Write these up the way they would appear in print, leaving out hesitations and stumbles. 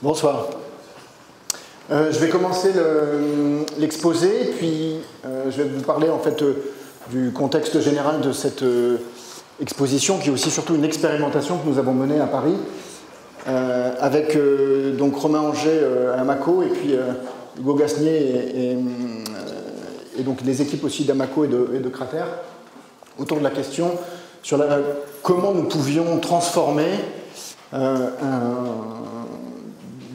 Bonsoir. Je vais commencer l'exposé, puis je vais vous parler en fait du contexte général de cette exposition, qui est aussi surtout une expérimentation que nous avons menée à Paris, avec donc Romain Anger à Amaco, et puis Hugo Gasnier et donc les équipes aussi d'Amaco et de Cratère, autour de la question sur comment nous pouvions transformer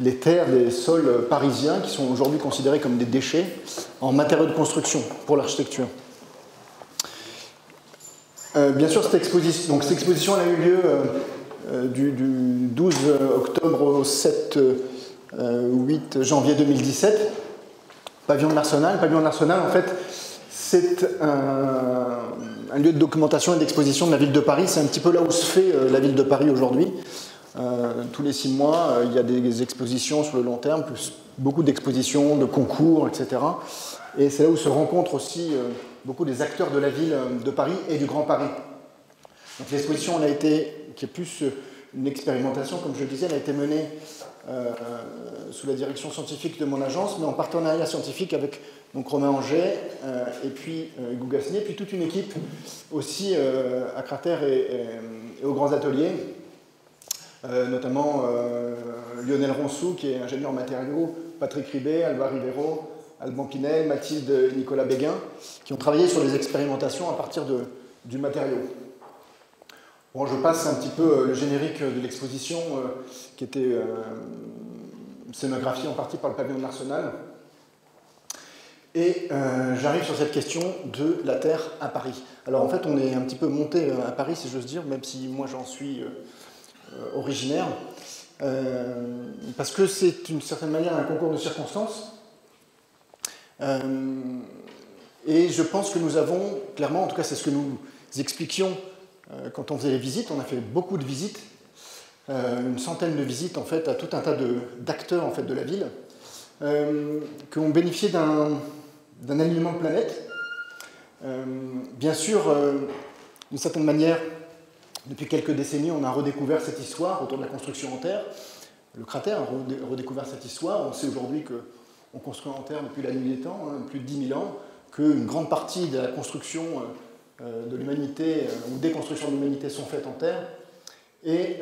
les terres, les sols parisiens, qui sont aujourd'hui considérés comme des déchets, en matériaux de construction pour l'architecture. Bien sûr, cette exposition elle a eu lieu du 12 octobre au 7-8 janvier 2017, pavillon de l'Arsenal. Pavillon de l'Arsenal, en fait, c'est un lieu de documentation et d'exposition de la ville de Paris. C'est un petit peu là où se fait la ville de Paris aujourd'hui. Tous les 6 mois, il y a des expositions sur le long terme, plus beaucoup d'expositions, de concours, etc. Et c'est là où se rencontrent aussi beaucoup des acteurs de la ville de Paris et du Grand Paris. Donc l'exposition, qui est plus une expérimentation, comme je le disais, elle a été menée sous la direction scientifique de mon agence, mais en partenariat scientifique avec donc Romain Anger et puis Hugo Gasnier, puis toute une équipe aussi à Cratère et aux grands ateliers. Notamment Lionel Ronsou, qui est ingénieur en matériaux, Patrick Ribet, Alba Rivero, Alban Pinel, Mathilde et Nicolas Béguin, qui ont travaillé sur les expérimentations à partir du matériau. Bon, je passe un petit peu le générique de l'exposition, qui était scénographiée en partie par le pavillon de l'Arsenal. Et j'arrive sur cette question de la Terre à Paris. Alors en fait, on est un petit peu monté à Paris, si j'ose dire, même si moi j'en suis originaire, parce que c'est d'une certaine manière un concours de circonstances. Et je pense que nous avons, clairement, en tout cas c'est ce que nous expliquions quand on faisait les visites, on a fait beaucoup de visites, une centaine de visites en fait à tout un tas d'acteurs en fait, de la ville, qui ont bénéficié d'un alignement de planète. Bien sûr, d'une certaine manière, depuis quelques décennies, on a redécouvert cette histoire autour de la construction en terre. Le Cratère a redécouvert cette histoire. On sait aujourd'hui qu'on construit en terre depuis la nuit des temps, plus de 10 000 ans, qu'une grande partie de la construction de l'humanité, ou des constructions de l'humanité sont faites en terre. Et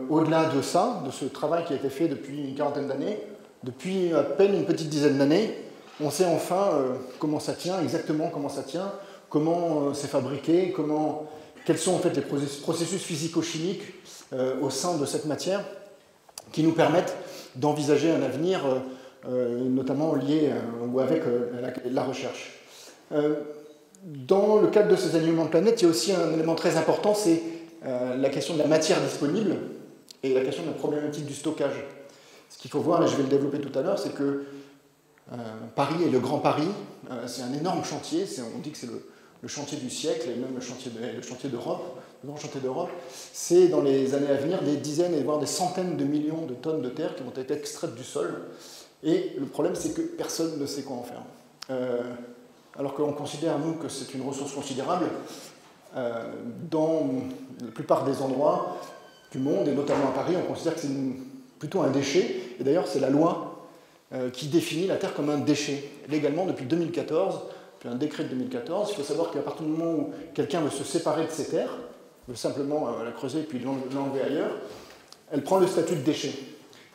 au-delà de ça, de ce travail qui a été fait depuis une quarantaine d'années, depuis à peine une petite dizaine d'années, on sait enfin comment ça tient, exactement comment ça tient, comment c'est fabriqué, quels sont en fait les processus physico-chimiques au sein de cette matière qui nous permettent d'envisager un avenir notamment lié ou avec la recherche. Dans le cadre de ces alignements de planètes, il y a aussi un élément très important, c'est la question de la matière disponible et la question de la problématique du stockage. Ce qu'il faut voir, et je vais le développer tout à l'heure, c'est que Paris et le Grand Paris, c'est un énorme chantier, on dit que c'est le chantier du siècle, et même le chantier d'Europe, le grand chantier d'Europe, c'est dans les années à venir des dizaines et voire des centaines de millions de tonnes de terre qui vont être extraites du sol. Et le problème, c'est que personne ne sait quoi en faire. Alors qu'on considère, nous, que c'est une ressource considérable, dans la plupart des endroits du monde, et notamment à Paris, on considère que c'est plutôt un déchet. Et d'ailleurs, c'est la loi qui définit la terre comme un déchet, légalement depuis 2014. Un décret de 2014, il faut savoir qu'à partir du moment où quelqu'un veut se séparer de ses terres, veut simplement la creuser et puis l'enlever ailleurs, elle prend le statut de déchet.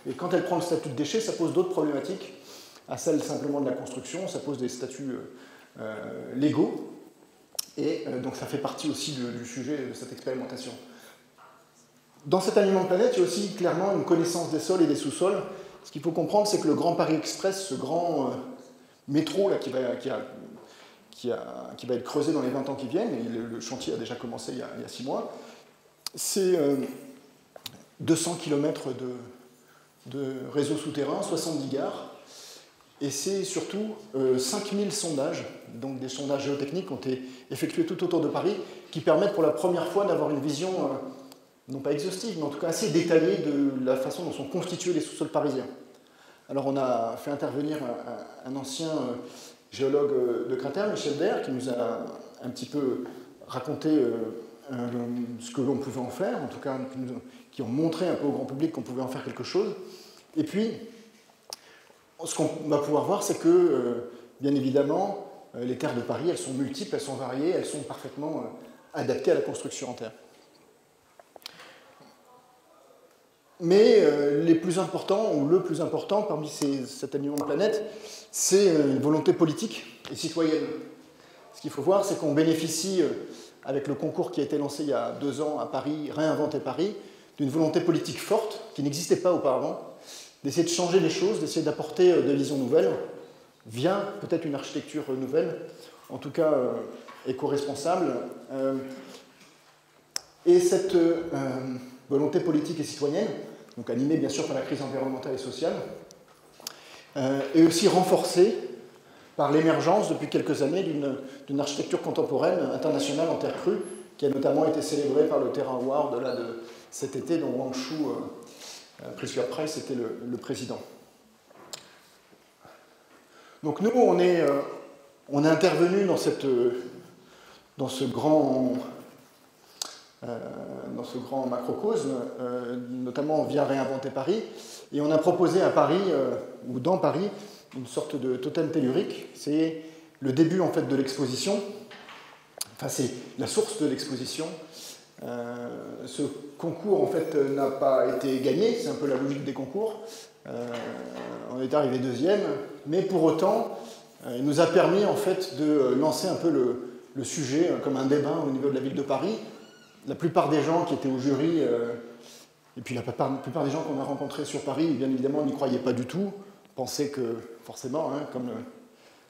Et quand elle prend le statut de déchet, ça pose d'autres problématiques à celle simplement de la construction, ça pose des statuts légaux, et donc ça fait partie aussi du sujet de cette expérimentation. Dans cet alignement de planète, il y a aussi clairement une connaissance des sols et des sous-sols. Ce qu'il faut comprendre, c'est que le Grand Paris Express, ce grand métro là, qui va être creusé dans les 20 ans qui viennent, et le chantier a déjà commencé il y a 6 mois, c'est 200 km de réseau souterrain, 70 gares, et c'est surtout 5000 sondages, donc des sondages géotechniques qui ont été effectués tout autour de Paris, qui permettent pour la première fois d'avoir une vision, non pas exhaustive, mais en tout cas assez détaillée de la façon dont sont constitués les sous-sols parisiens. Alors on a fait intervenir un ancien géologue de Cratère, Michel Der, qui nous a un petit peu raconté ce que l'on pouvait en faire, en tout cas qui ont montré un peu au grand public qu'on pouvait en faire quelque chose. Et puis, ce qu'on va pouvoir voir, c'est que, bien évidemment, les terres de Paris, elles sont multiples, elles sont variées, elles sont parfaitement adaptées à la construction en terre. Mais les plus importants, ou le plus important parmi cet alignement de planète, c'est une volonté politique et citoyenne. Ce qu'il faut voir, c'est qu'on bénéficie, avec le concours qui a été lancé il y a 2 ans à Paris, Réinventer Paris, d'une volonté politique forte, qui n'existait pas auparavant, d'essayer de changer les choses, d'essayer d'apporter des visions nouvelles, via peut-être une architecture nouvelle, en tout cas éco-responsable. Et cette volonté politique et citoyenne, donc animée bien sûr par la crise environnementale et sociale, est aussi renforcée par l'émergence depuis quelques années d'une architecture contemporaine internationale en terre crue, qui a notamment été célébrée par le Terra Award de cet été, dont Wang Shu, Pritzker Price, était le président. Donc nous, on est intervenu dans ce grand macrocosme, notamment via Réinventer Paris, et on a proposé à Paris, ou dans Paris, une sorte de totem tellurique. C'est le début en fait de l'exposition, enfin c'est la source de l'exposition. Ce concours en fait n'a pas été gagné, c'est un peu la logique des concours. On est arrivé 2e, mais pour autant, il nous a permis en fait de lancer un peu le sujet comme un débat au niveau de la ville de Paris. La plupart des gens qui étaient au jury, et puis la plupart des gens qu'on a rencontrés sur Paris, bien évidemment, n'y croyaient pas du tout, pensaient que, forcément, hein,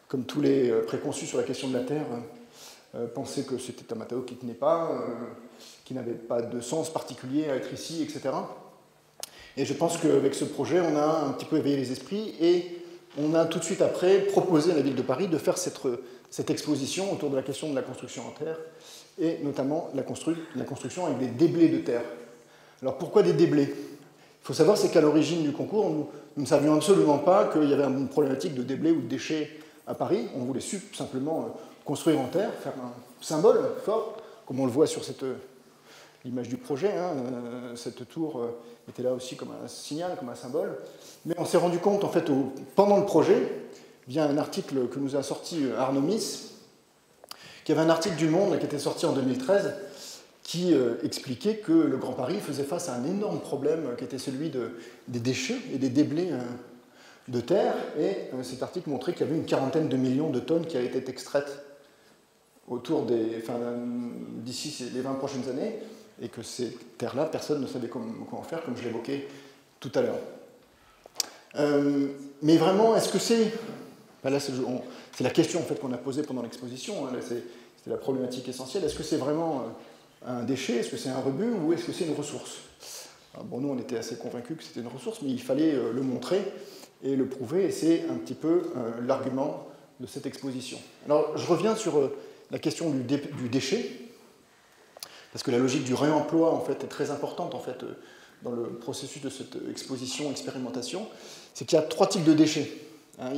comme tous les préconçus sur la question de la Terre, pensaient que c'était un matériau qui ne tenait pas, qui n'avait pas de sens particulier à être ici, etc. Et je pense qu'avec ce projet, on a un petit peu éveillé les esprits et on a tout de suite après proposé à la ville de Paris de faire cette exposition autour de la question de la construction en terre et notamment la construction avec des déblais de terre. Alors pourquoi des déblais? Il faut savoir, c'est qu'à l'origine du concours, nous ne savions absolument pas qu'il y avait une problématique de déblais ou de déchets à Paris. On voulait simplement construire en terre, faire un symbole fort, comme on le voit sur l'image du projet. Hein, cette tour était là aussi comme un signal, comme un symbole. Mais on s'est rendu compte, en fait, pendant le projet, via un article que nous a sorti Arnaud Miss, qu'il y avait un article du Monde qui était sorti en 2013, qui expliquait que le Grand Paris faisait face à un énorme problème qui était celui des déchets et des déblais de terre. Et cet article montrait qu'il y avait une 40aine de millions de tonnes qui avaient été extraites d'ici les 20 prochaines années, et que ces terres-là, personne ne savait comment en faire, comme je l'évoquais tout à l'heure. Mais vraiment, est-ce que c'est... Là, c'est la question en fait, qu'on a posée pendant l'exposition, hein, c'est la problématique essentielle. Est-ce que c'est vraiment un déchet, est-ce que c'est un rebut, ou est-ce que c'est une ressource? Bon, nous, on était assez convaincus que c'était une ressource, mais il fallait le montrer et le prouver, et c'est un petit peu l'argument de cette exposition. Alors, je reviens sur la question du déchet, parce que la logique du réemploi en fait, est très importante en fait, dans le processus de cette exposition, expérimentation. C'est qu'il y a 3 types de déchets. Hein,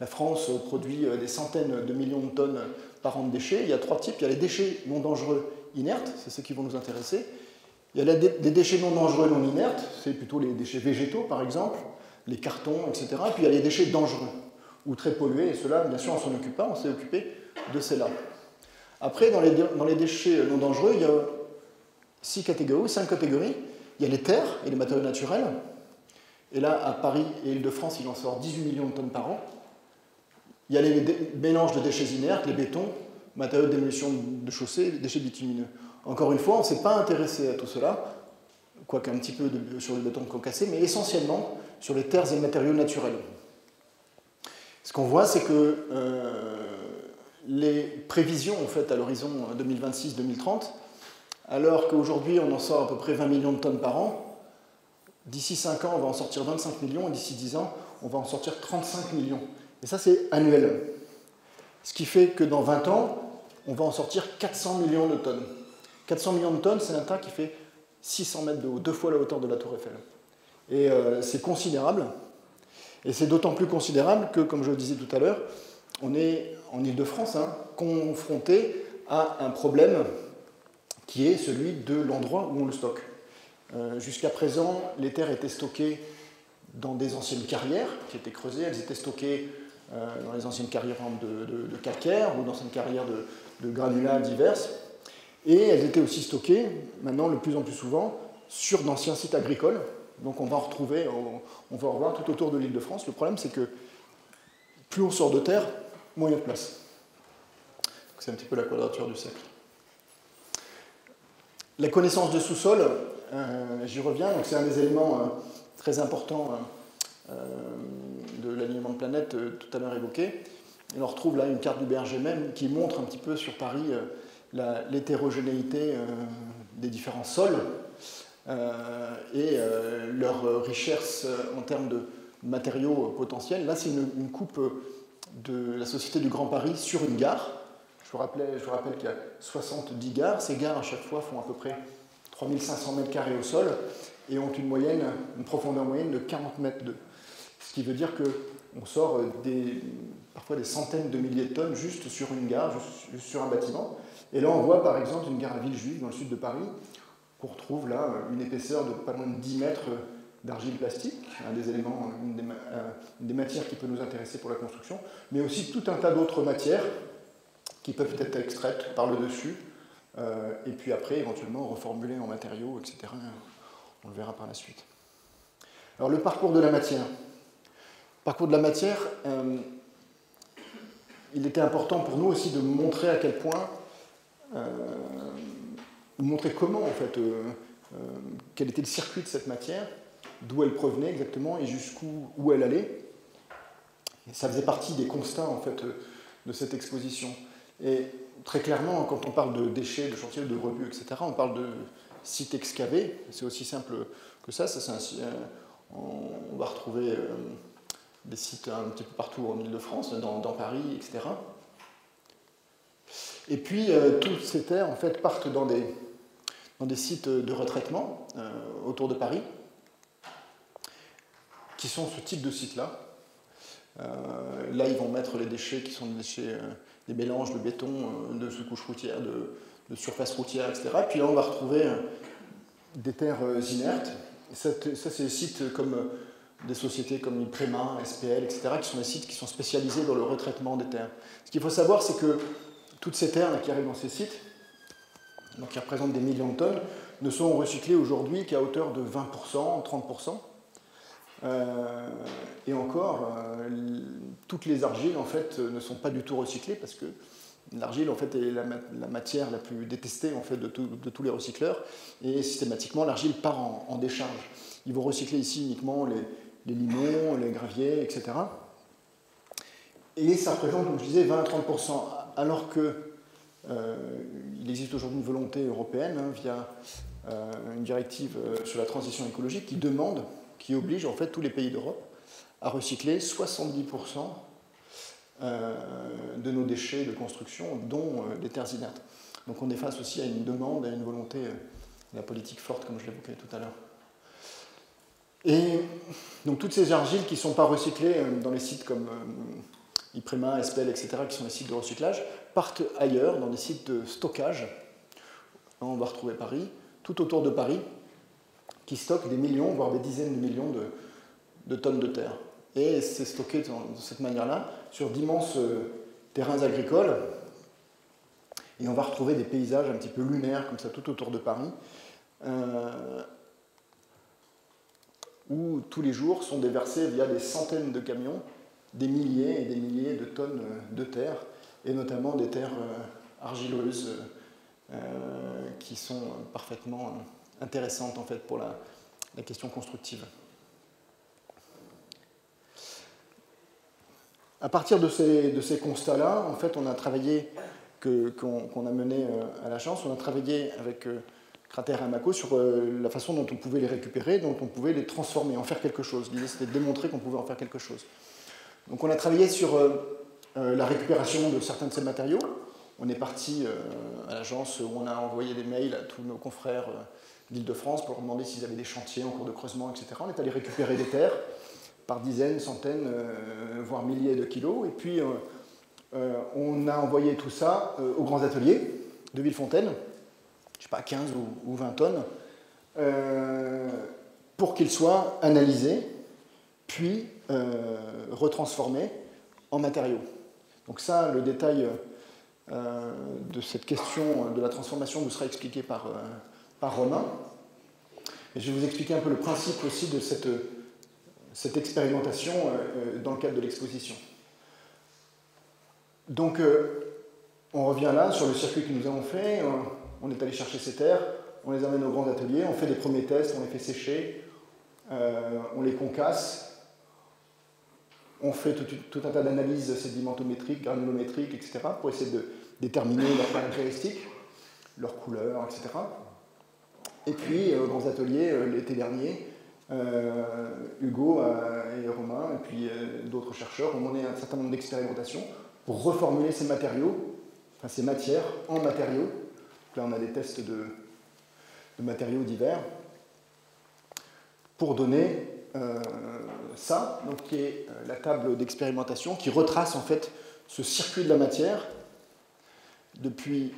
la France produit des centaines de millions de tonnes par an de déchets. Il y a 3 types. Il y a les déchets non dangereux inertes, c'est ceux qui vont nous intéresser. Il y a des déchets non dangereux non inertes, c'est plutôt les déchets végétaux par exemple, les cartons, etc. Puis il y a les déchets dangereux ou très pollués, et ceux-là, bien sûr, on ne s'en occupe pas, on s'est occupé de ceux-là. Après, dans les déchets non dangereux, il y a 5 catégories. Il y a les terres et les matériaux naturels. Et là, à Paris et Île-de-France, il en sort 18 millions de tonnes par an. Il y a les mélanges de déchets inertes, les bétons, matériaux de démolition de chaussées, les déchets bitumineux. Encore une fois, on ne s'est pas intéressé à tout cela, quoique un petit peu sur le béton concassé, mais essentiellement sur les terres et les matériaux naturels. Ce qu'on voit, c'est que les prévisions en fait, à l'horizon 2026-2030, alors qu'aujourd'hui on en sort à peu près 20 millions de tonnes par an, d'ici 5 ans on va en sortir 25 millions, et d'ici 10 ans on va en sortir 35 millions. Et ça c'est annuel. Ce qui fait que dans 20 ans, on va en sortir 400 millions de tonnes. 400 millions de tonnes, c'est un tas qui fait 600 mètres de haut, 2 fois la hauteur de la Tour Eiffel. Et c'est considérable. Et c'est d'autant plus considérable que, comme je le disais tout à l'heure, on est en Île-de-France, hein, confronté à un problème qui est celui de l'endroit où on le stocke. Jusqu'à présent, les terres étaient stockées dans des anciennes carrières qui étaient creusées. Elles étaient stockées dans les anciennes carrières de calcaire ou dans une carrière de granulats diverses. Et elles étaient aussi stockées, maintenant, le plus en plus souvent, sur d'anciens sites agricoles. Donc on va en revoir tout autour de l'Île-de-France. Le problème, c'est que plus on sort de terre, moins il y a de place. C'est un petit peu la quadrature du cercle. La connaissance de sous-sol, j'y reviens, donc c'est un des éléments très importants de l'alignement de planète tout à l'heure évoqué. Et on retrouve là une carte du BRG même qui montre un petit peu sur Paris l'hétérogénéité des différents sols et leur richesse en termes de matériaux potentiels. Là, c'est une coupe de la Société du Grand Paris sur une gare. Je vous rappelle qu'il y a 70 gares. Ces gares, à chaque fois, font à peu près 3500 mètres carrés au sol et ont une profondeur moyenne de 40 mètres d'eau. Ce qui veut dire qu'on sort parfois des centaines de milliers de tonnes juste sur une gare, juste sur un bâtiment. Et là, on voit par exemple une gare à Villejuif, dans le sud de Paris, qu'on retrouve là une épaisseur de pas loin de 10 mètres d'argile plastique, un des éléments, une des matières qui peut nous intéresser pour la construction, mais aussi tout un tas d'autres matières qui peuvent être extraites par le dessus, et puis après, éventuellement, reformulées en matériaux, etc. On le verra par la suite. Alors, le parcours de la matière. Le parcours de la matière, il était important pour nous aussi de montrer à quel point, montrer comment, en fait, quel était le circuit de cette matière, d'où elle provenait exactement et où elle allait. Et ça faisait partie des constats, en fait, de cette exposition. Et très clairement, quand on parle de déchets, de chantiers, de rebuts, etc., on parle de sites excavés. C'est aussi simple que ça. On va retrouver des sites un petit peu partout en Île-de-France, dans Paris, etc. Et puis, toutes ces terres, en fait, partent dans des sites de retraitement autour de Paris, qui sont ce type de sites-là. Là, ils vont mettre les déchets qui sont des déchets, des mélanges de béton, de sous-couches routières, de surface routière, etc. Puis là, on va retrouver des terres inertes. Ça, c'est des sites comme des sociétés comme Iprema, SPL, etc., qui sont des sites qui sont spécialisés dans le retraitement des terres. Ce qu'il faut savoir, c'est que toutes ces terres là, qui arrivent dans ces sites, donc qui représentent des millions de tonnes, ne sont recyclées aujourd'hui qu'à hauteur de 20%, 30%. Et encore, toutes les argiles en fait ne sont pas du tout recyclées parce que l'argile en fait est la matière la plus détestée en fait de tous les recycleurs et systématiquement l'argile part en décharge. Ils vont recycler ici uniquement les limons, les graviers, etc. Et ça représente, comme je disais, 20 à 30%, alors que il existe aujourd'hui une volonté européenne via une directive sur la transition écologique qui oblige en fait tous les pays d'Europe à recycler 70% de nos déchets de construction, dont les terres inertes. Donc on est face aussi à une demande, à une volonté de la politique forte, comme je l'évoquais tout à l'heure. Et donc toutes ces argiles qui ne sont pas recyclées dans les sites comme Iprema, SPL, etc., qui sont les sites de recyclage, partent ailleurs, dans des sites de stockage. On va retrouver Paris, tout autour de Paris, qui stockent des millions, voire des dizaines de millions de tonnes de terre. Et c'est stocké de cette manière-là sur d'immenses terrains agricoles. Et on va retrouver des paysages un petit peu lunaires, comme ça, tout autour de Paris, où tous les jours sont déversés via des centaines de camions des milliers et des milliers de tonnes de terre, et notamment des terres argileuses qui sont parfaitement intéressantes en fait pour la question constructive. À partir de ces constats-là, en fait, on a travaillé, qu'on a mené à la chance, on a travaillé avec Crater et Amaco sur la façon dont on pouvait les récupérer, dont on pouvait les transformer, en faire quelque chose. L'idée, c'était de démontrer qu'on pouvait en faire quelque chose. Donc on a travaillé sur la récupération de certains de ces matériaux. On est parti à l'agence où on a envoyé des mails à tous nos confrères d'Île-de-France pour leur demander s'ils avaient des chantiers en cours de creusement, etc. On est allé récupérer des terres par dizaines, centaines, voire milliers de kilos. Et puis on a envoyé tout ça aux grands ateliers de Villefontaine, je ne sais pas, 15 ou 20 tonnes, pour qu'ils soient analysés puis retransformés en matériaux. Donc ça, le détail de cette question de la transformation vous sera expliqué par Romain. Et je vais vous expliquer un peu le principe aussi de cette expérimentation dans le cadre de l'exposition. Donc, on revient là sur le circuit que nous avons fait. On est allé chercher ces terres, on les amène aux grands ateliers, on fait des premiers tests, on les fait sécher, on les concasse, on fait tout un tas d'analyses sédimentométriques, granulométriques, etc., pour essayer de déterminer leurs caractéristiques, leurs couleurs, etc. Et puis, aux grands ateliers, l'été dernier, Hugo et Romain, et puis d'autres chercheurs ont mené un certain nombre d'expérimentations pour reformuler ces matériaux, enfin ces matières, en matériaux. Donc là, on a des tests de matériaux divers pour donner ça, donc, qui est la table d'expérimentation qui retrace en fait ce circuit de la matière depuis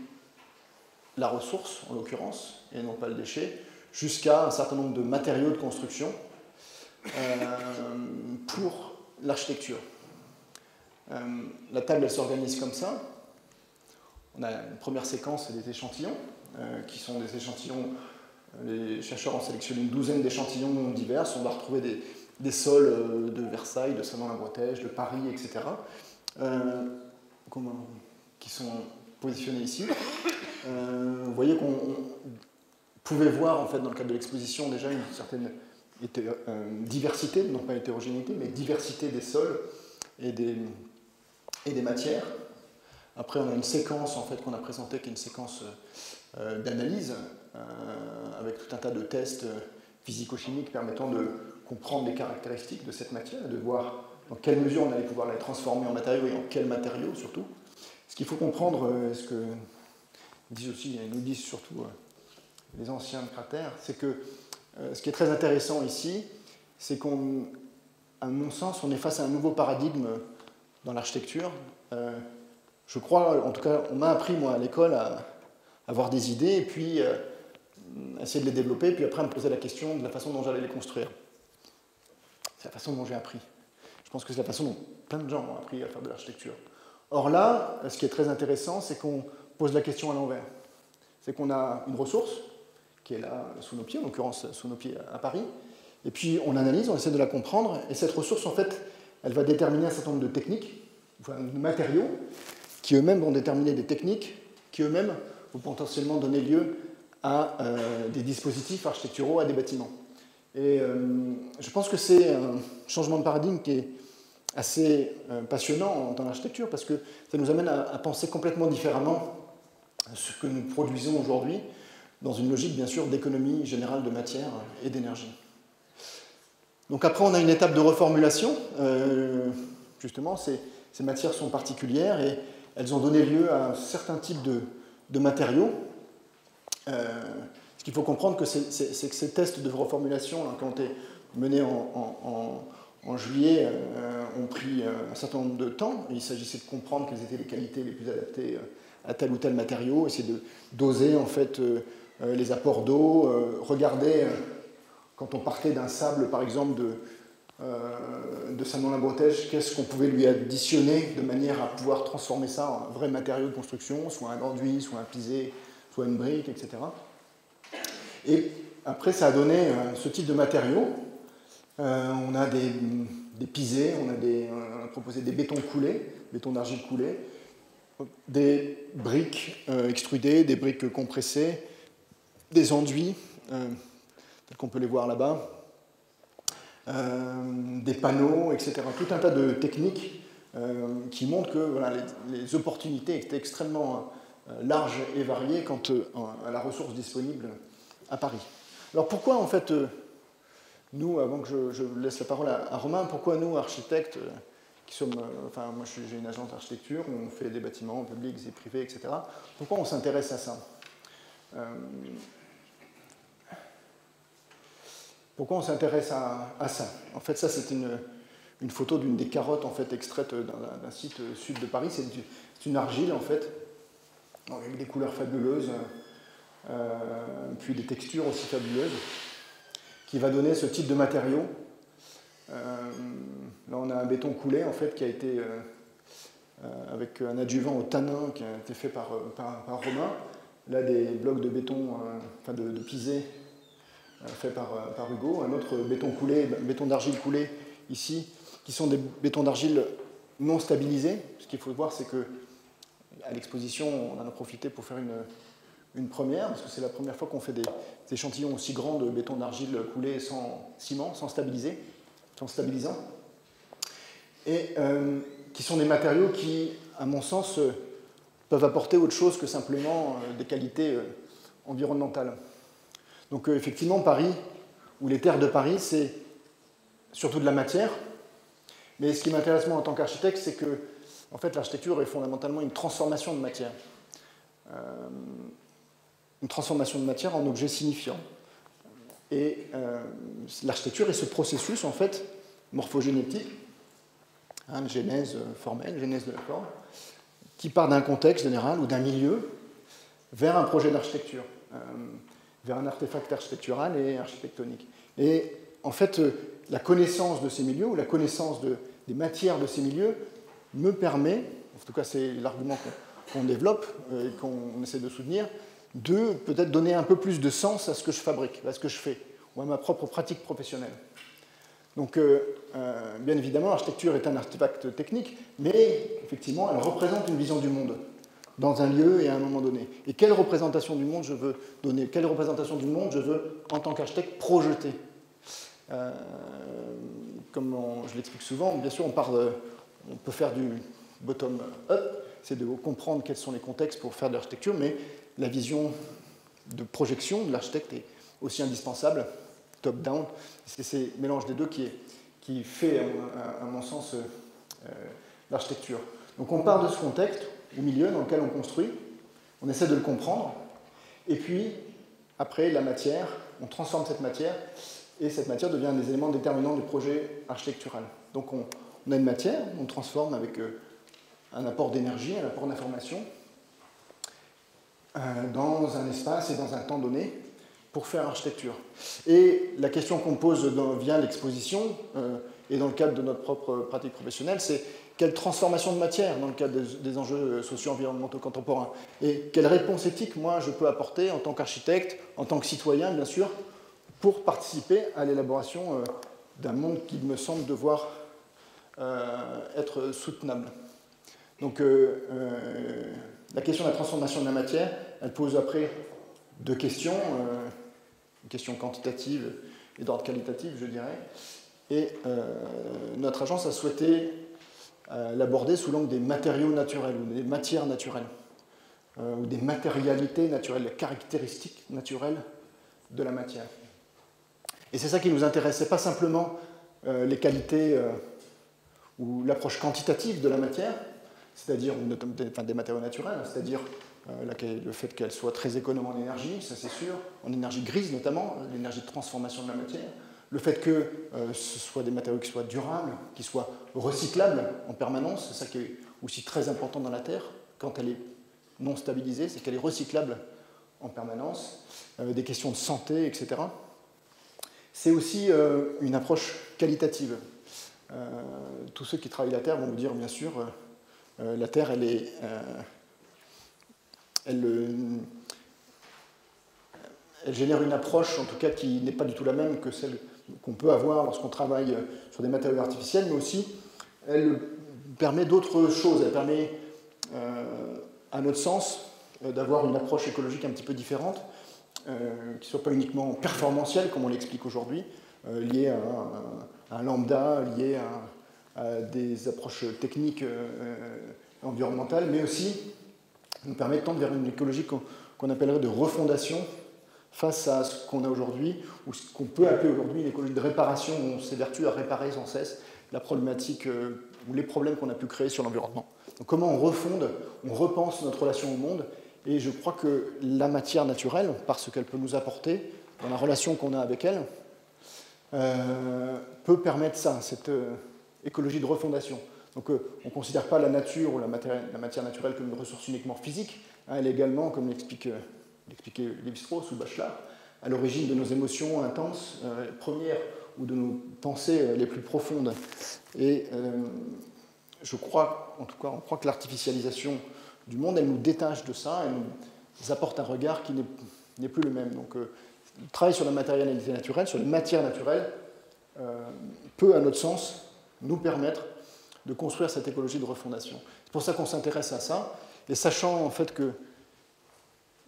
la ressource, en l'occurrence, et non pas le déchet, jusqu'à un certain nombre de matériaux de construction pour l'architecture. La table, elle s'organise comme ça. On a une première séquence des échantillons, qui sont des échantillons. Les chercheurs ont sélectionné une douzaine d'échantillons divers. On va retrouver des sols de Versailles, de Salon-la-Bretèche, de Paris, etc., qui sont positionnés ici. Vous voyez qu'on pouvait voir, en fait, dans le cadre de l'exposition, déjà une certaine diversité, non pas hétérogénéité, mais diversité des sols et des matières. Après, on a une séquence, en fait, qu'on a présentée, qui est une séquence d'analyse, avec tout un tas de tests physico-chimiques permettant de comprendre les caractéristiques de cette matière, de voir dans quelle mesure on allait pouvoir la transformer en matériaux et en quels matériaux, surtout. Ce qu'il faut comprendre, ce que nous disent surtout les anciens cratères, c'est que ce qui est très intéressant ici, c'est qu'à mon sens, on est face à un nouveau paradigme dans l'architecture. Je crois, en tout cas, on m'a appris, moi, à l'école, à avoir des idées, et puis essayer de les développer, puis après, à me poser la question de la façon dont j'allais les construire. C'est la façon dont j'ai appris. Je pense que c'est la façon dont plein de gens ont appris à faire de l'architecture. Or là, ce qui est très intéressant, c'est qu'on pose la question à l'envers. C'est qu'on a une ressource qui est là sous nos pieds, en l'occurrence sous nos pieds à Paris, et puis on analyse, on essaie de la comprendre, et cette ressource, en fait, elle va déterminer un certain nombre de techniques, enfin, de matériaux, qui eux-mêmes vont déterminer des techniques, qui eux-mêmes vont potentiellement donner lieu à des dispositifs architecturaux, à des bâtiments. Et je pense que c'est un changement de paradigme qui est assez passionnant dans l'architecture, parce que ça nous amène à penser complètement différemment ce que nous produisons aujourd'hui, dans une logique, bien sûr, d'économie générale de matière et d'énergie. Donc après, on a une étape de reformulation. Justement, ces matières sont particulières et elles ont donné lieu à un certain type de matériaux. Ce qu'il faut comprendre, c'est que ces tests de reformulation, là, qui ont été menés en juillet, ont pris un certain nombre de temps. Il s'agissait de comprendre quelles étaient les qualités les plus adaptées à tel ou tel matériau, essayer de doser en fait les apports d'eau, regarder quand on partait d'un sable, par exemple, de Salon-la-Bretèche, qu'est-ce qu'on pouvait lui additionner de manière à pouvoir transformer ça en un vrai matériau de construction, soit un enduit, soit un pisé, soit une brique, etc. Et après, ça a donné ce type de matériaux. On a des pisés, on a proposé des bétons coulés, bétons d'argile coulés, des briques extrudées, des briques compressées, des enduits, tels qu'on peut les voir là-bas, des panneaux, etc. Tout un tas de techniques qui montrent que voilà, les opportunités étaient extrêmement larges et variées quant à la ressource disponible à Paris. Alors pourquoi, en fait, nous, avant que je laisse la parole à Romain, pourquoi nous, architectes, qui sommes, enfin moi j'ai une agence d'architecture, on fait des bâtiments publics et privés, etc. Pourquoi on s'intéresse à ça? Pourquoi on s'intéresse à ça? En fait, ça c'est une photo d'une des carottes en fait, extraite d'un site sud de Paris. C'est une argile en fait, avec des couleurs fabuleuses, puis des textures aussi fabuleuses, qui va donner ce type de matériau Là, on a un béton coulé, en fait, qui a été, avec un adjuvant au tanin qui a été fait par Romain. Là, des blocs de béton, enfin de pisé, fait par Hugo. Un autre béton coulé, béton d'argile coulé, ici, qui sont des bétons d'argile non stabilisés. Ce qu'il faut voir, c'est que à l'exposition, on en a profité pour faire une première, parce que c'est la première fois qu'on fait des échantillons aussi grands de béton d'argile coulé sans ciment, sans stabilisant, et qui sont des matériaux qui, à mon sens, peuvent apporter autre chose que simplement des qualités environnementales. Donc effectivement, Paris, ou les terres de Paris, c'est surtout de la matière, mais ce qui m'intéresse moi en tant qu'architecte, c'est que en fait, l'architecture est fondamentalement une transformation de matière. Une transformation de matière en objet signifiant. Et l'architecture est ce processus, en fait, morphogénétique, une genèse formelle, genèse de la forme, qui part d'un contexte général ou d'un milieu vers un projet d'architecture, vers un artefact architectural et architectonique. Et en fait, la connaissance de ces milieux, ou la connaissance des matières de ces milieux, me permet, en tout cas c'est l'argument qu'on développe et qu'on essaie de soutenir, de peut-être donner un peu plus de sens à ce que je fabrique, à ce que je fais, ou à ma propre pratique professionnelle. Donc, bien évidemment, l'architecture est un artefact technique, mais effectivement, elle représente une vision du monde dans un lieu et à un moment donné. Et quelle représentation du monde je veux donner? Quelle représentation du monde je veux, en tant qu'architecte, projeter? Comme je l'explique souvent, bien sûr, on peut faire du bottom-up, c'est de comprendre quels sont les contextes pour faire de l'architecture, mais la vision de projection de l'architecte est aussi indispensable, top-down. C'est ce mélange des deux qui fait, à mon sens, l'architecture. Donc on part de ce contexte, au milieu, dans lequel on construit, on essaie de le comprendre, et puis, après, la matière, on transforme cette matière, et cette matière devient un des éléments déterminants du projet architectural. Donc on a une matière, on transforme avec un apport d'énergie, un apport d'information, dans un espace et dans un temps donné, pour faire architecture. Et la question qu'on pose via l'exposition, et dans le cadre de notre propre pratique professionnelle, c'est quelle transformation de matière dans le cadre des enjeux socio-environnementaux contemporains? Et quelle réponse éthique, moi, je peux apporter en tant qu'architecte, en tant que citoyen, bien sûr, pour participer à l'élaboration d'un monde qui me semble devoir être soutenable. Donc, la question de la transformation de la matière, elle pose après deux questions, une question quantitative et d'ordre qualitatif, je dirais. Et notre agence a souhaité l'aborder sous l'angle des matériaux naturels ou des matières naturelles, ou des matérialités naturelles, les caractéristiques naturelles de la matière. Et c'est ça qui nous intéresse, c'est pas simplement les qualités ou l'approche quantitative de la matière, c'est-à-dire des matériaux naturels, c'est-à-dire le fait qu'elle soit très économe en énergie, ça c'est sûr, en énergie grise notamment, l'énergie de transformation de la matière, le fait que ce soit des matériaux qui soient durables, qui soient recyclables en permanence, c'est ça qui est aussi très important dans la Terre, quand elle est non stabilisée, c'est qu'elle est recyclable en permanence, des questions de santé, etc. C'est aussi une approche qualitative. Tous ceux qui travaillent la Terre vont vous dire, bien sûr, la Terre, elle génère une approche, en tout cas, qui n'est pas du tout la même que celle qu'on peut avoir lorsqu'on travaille sur des matériaux artificiels, mais aussi, elle permet d'autres choses. Elle permet, à notre sens, d'avoir une approche écologique un petit peu différente, qui ne soit pas uniquement performantielle, comme on l'explique aujourd'hui, liée à un lambda, liée à des approches techniques environnementales, mais aussi nous permet de tendre vers une écologie qu'on appellerait de refondation face à ce qu'on a aujourd'hui, ou ce qu'on peut appeler aujourd'hui une écologie de réparation, où on s'évertue à réparer sans cesse la problématique ou les problèmes qu'on a pu créer sur l'environnement. Donc comment on refonde, on repense notre relation au monde, et je crois que la matière naturelle, par ce qu'elle peut nous apporter, dans la relation qu'on a avec elle, peut permettre ça, cette écologie de refondation. Donc on ne considère pas la nature ou la matière naturelle comme une ressource uniquement physique, hein, elle est également, comme l'expliquait Lévi-Strauss ou Bachelard, à l'origine de nos émotions intenses, premières ou de nos pensées les plus profondes. Et je crois, en tout cas, on croit que l'artificialisation du monde, elle nous détache de ça, elle nous apporte un regard qui n'est plus le même. Donc, le travail sur la matérialité naturelle, sur les matières naturelles, peut, à notre sens, nous permettre de construire cette écologie de refondation. C'est pour ça qu'on s'intéresse à ça, et sachant en fait qu'il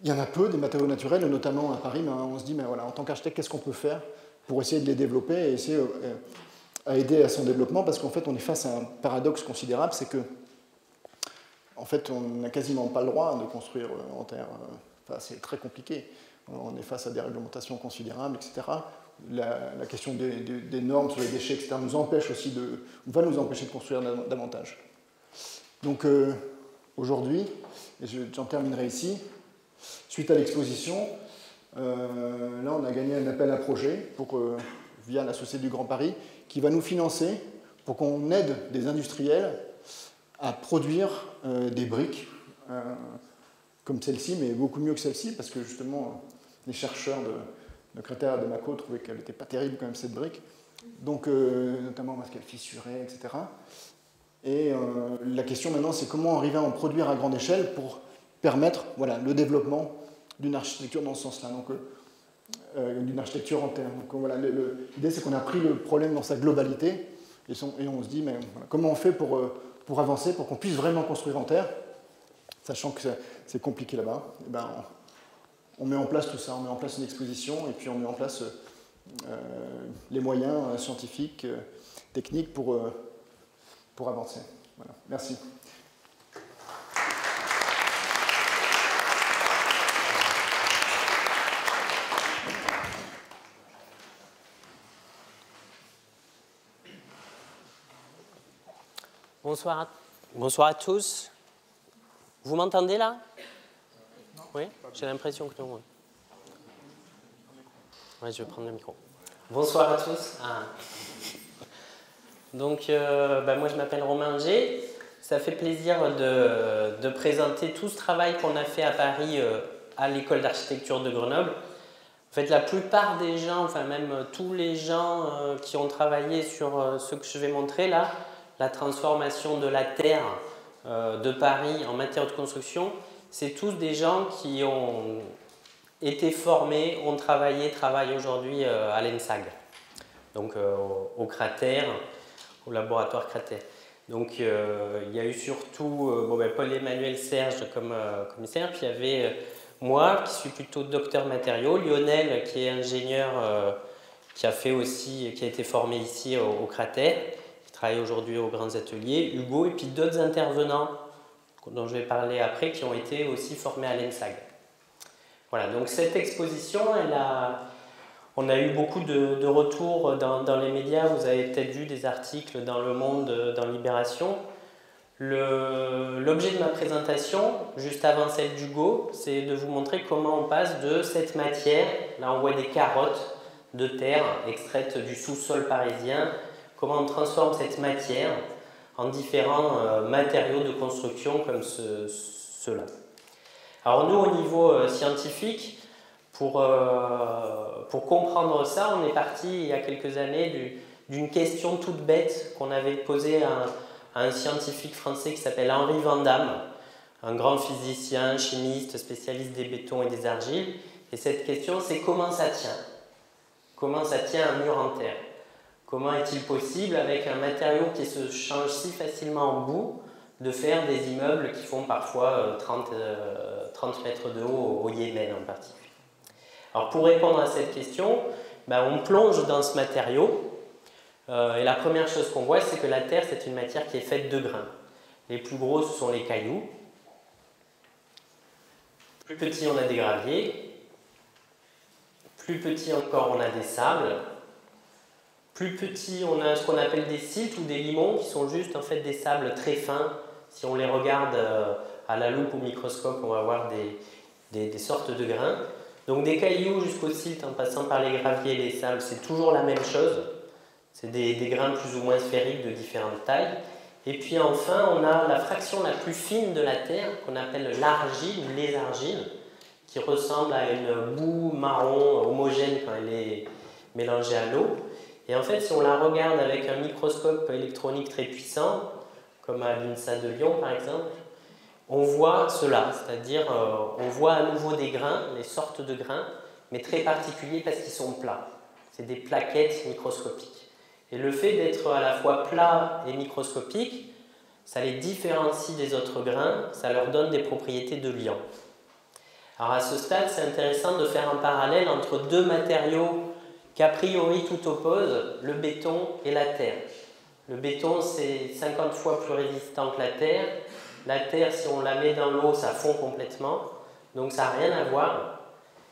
y en a peu des matériaux naturels, notamment à Paris, mais on se dit, mais voilà, en tant qu'architecte, qu'est-ce qu'on peut faire pour essayer de les développer et essayer à aider à son développement, parce qu'en fait, on est face à un paradoxe considérable, c'est que en fait, on n'a quasiment pas le droit de construire en terre. Enfin, c'est très compliqué. On est face à des réglementations considérables, etc. La question des normes sur les déchets, etc., nous empêche aussi va nous empêcher de construire davantage. Donc, aujourd'hui, et j'en terminerai ici, suite à l'exposition, là, on a gagné un appel à projet via la Société du Grand Paris, qui va nous financer pour qu'on aide des industriels à produire des briques comme celle-ci, mais beaucoup mieux que celle-ci, parce que justement, les chercheurs de Créteil et de Mako trouvaient qu'elle n'était pas terrible quand même, cette brique, donc notamment parce qu'elle fissurait, etc. Et la question maintenant, c'est comment arriver à en produire à grande échelle pour permettre le développement d'une architecture dans ce sens-là, donc d'une architecture en terre. Donc voilà, l'idée, c'est qu'on a pris le problème dans sa globalité, et on se dit, mais voilà, comment on fait pour avancer, pour qu'on puisse vraiment construire en terre, sachant que c'est compliqué là-bas. Et ben, on met en place tout ça, on met en place une exposition, et puis on met en place les moyens scientifiques, techniques pour avancer. Voilà. Merci. Bonsoir à tous. Vous m'entendez là? Oui, j'ai l'impression que non. Oui, je vais prendre le micro. Bonsoir à tous. Donc, moi je m'appelle Romain G. Ça fait plaisir de présenter tout ce travail qu'on a fait à Paris à l'école d'architecture de Grenoble. En fait, la plupart des gens, enfin même tous les gens qui ont travaillé sur ce que je vais montrer là, la transformation de la terre de Paris en matière de construction, c'est tous des gens qui ont été formés, ont travaillent aujourd'hui à l'ENSAG, donc au Cratère, au laboratoire Cratère. Donc il y a eu surtout Paul-Emmanuel Serge comme commissaire, puis il y avait moi qui suis plutôt docteur matériaux, Lionel qui est ingénieur qui a été formé ici au Cratère, qui travaille aujourd'hui aux grands ateliers, Hugo, et puis d'autres intervenants dont je vais parler après qui ont été aussi formés à l'ENSAG. Voilà, donc cette exposition, on a eu beaucoup de retours dans les médias. Vous avez peut-être vu des articles dans Le Monde, dans Libération. L'objet de ma présentation, juste avant celle d'Hugo, c'est de vous montrer comment on passe de cette matière, là on voit des carottes de terre extraites du sous-sol parisien, comment on transforme cette matière en différents matériaux de construction comme ceux-là. Alors nous, au niveau scientifique, pour comprendre ça, on est parti il y a quelques années d'une question toute bête qu'on avait posée à un scientifique français qui s'appelle Henri Vandamme, un grand physicien, chimiste, spécialiste des bétons et des argiles. Et cette question, c'est comment ça tient? Comment ça tient un mur en terre? Comment est-il possible, avec un matériau qui se change si facilement en boue, de faire des immeubles qui font parfois 30 mètres de haut au Yémen en particulier? Alors pour répondre à cette question, on plonge dans ce matériau et la première chose qu'on voit, c'est que la terre, c'est une matière qui est faite de grains. Les plus gros, ce sont les cailloux. Plus petits, on a des graviers. Plus petits encore, on a des sables. Plus petits, on a ce qu'on appelle des siltes ou des limons, qui sont juste en fait des sables très fins. Si on les regarde à la loupe ou au microscope, on va voir des sortes de grains. Donc des cailloux jusqu'aux siltes, en passant par les graviers et les sables, c'est toujours la même chose. C'est des grains plus ou moins sphériques de différentes tailles. Et puis enfin, on a la fraction la plus fine de la terre, qu'on appelle l'argile ou les argiles, qui ressemble à une boue marron homogène quand elle est mélangée à l'eau. Et en fait, si on la regarde avec un microscope électronique très puissant, comme à l'INSA de Lyon par exemple, on voit cela, c'est-à-dire on voit à nouveau des grains, des sortes de grains, mais très particuliers parce qu'ils sont plats. C'est des plaquettes microscopiques. Et le fait d'être à la fois plat et microscopique, ça les différencie des autres grains, ça leur donne des propriétés de liant. Alors à ce stade, c'est intéressant de faire un parallèle entre deux matériaux qu'a priori tout oppose, le béton et la terre. Le béton, c'est 50 fois plus résistant que la terre. La terre, si on la met dans l'eau, ça fond complètement, donc ça n'a rien à voir.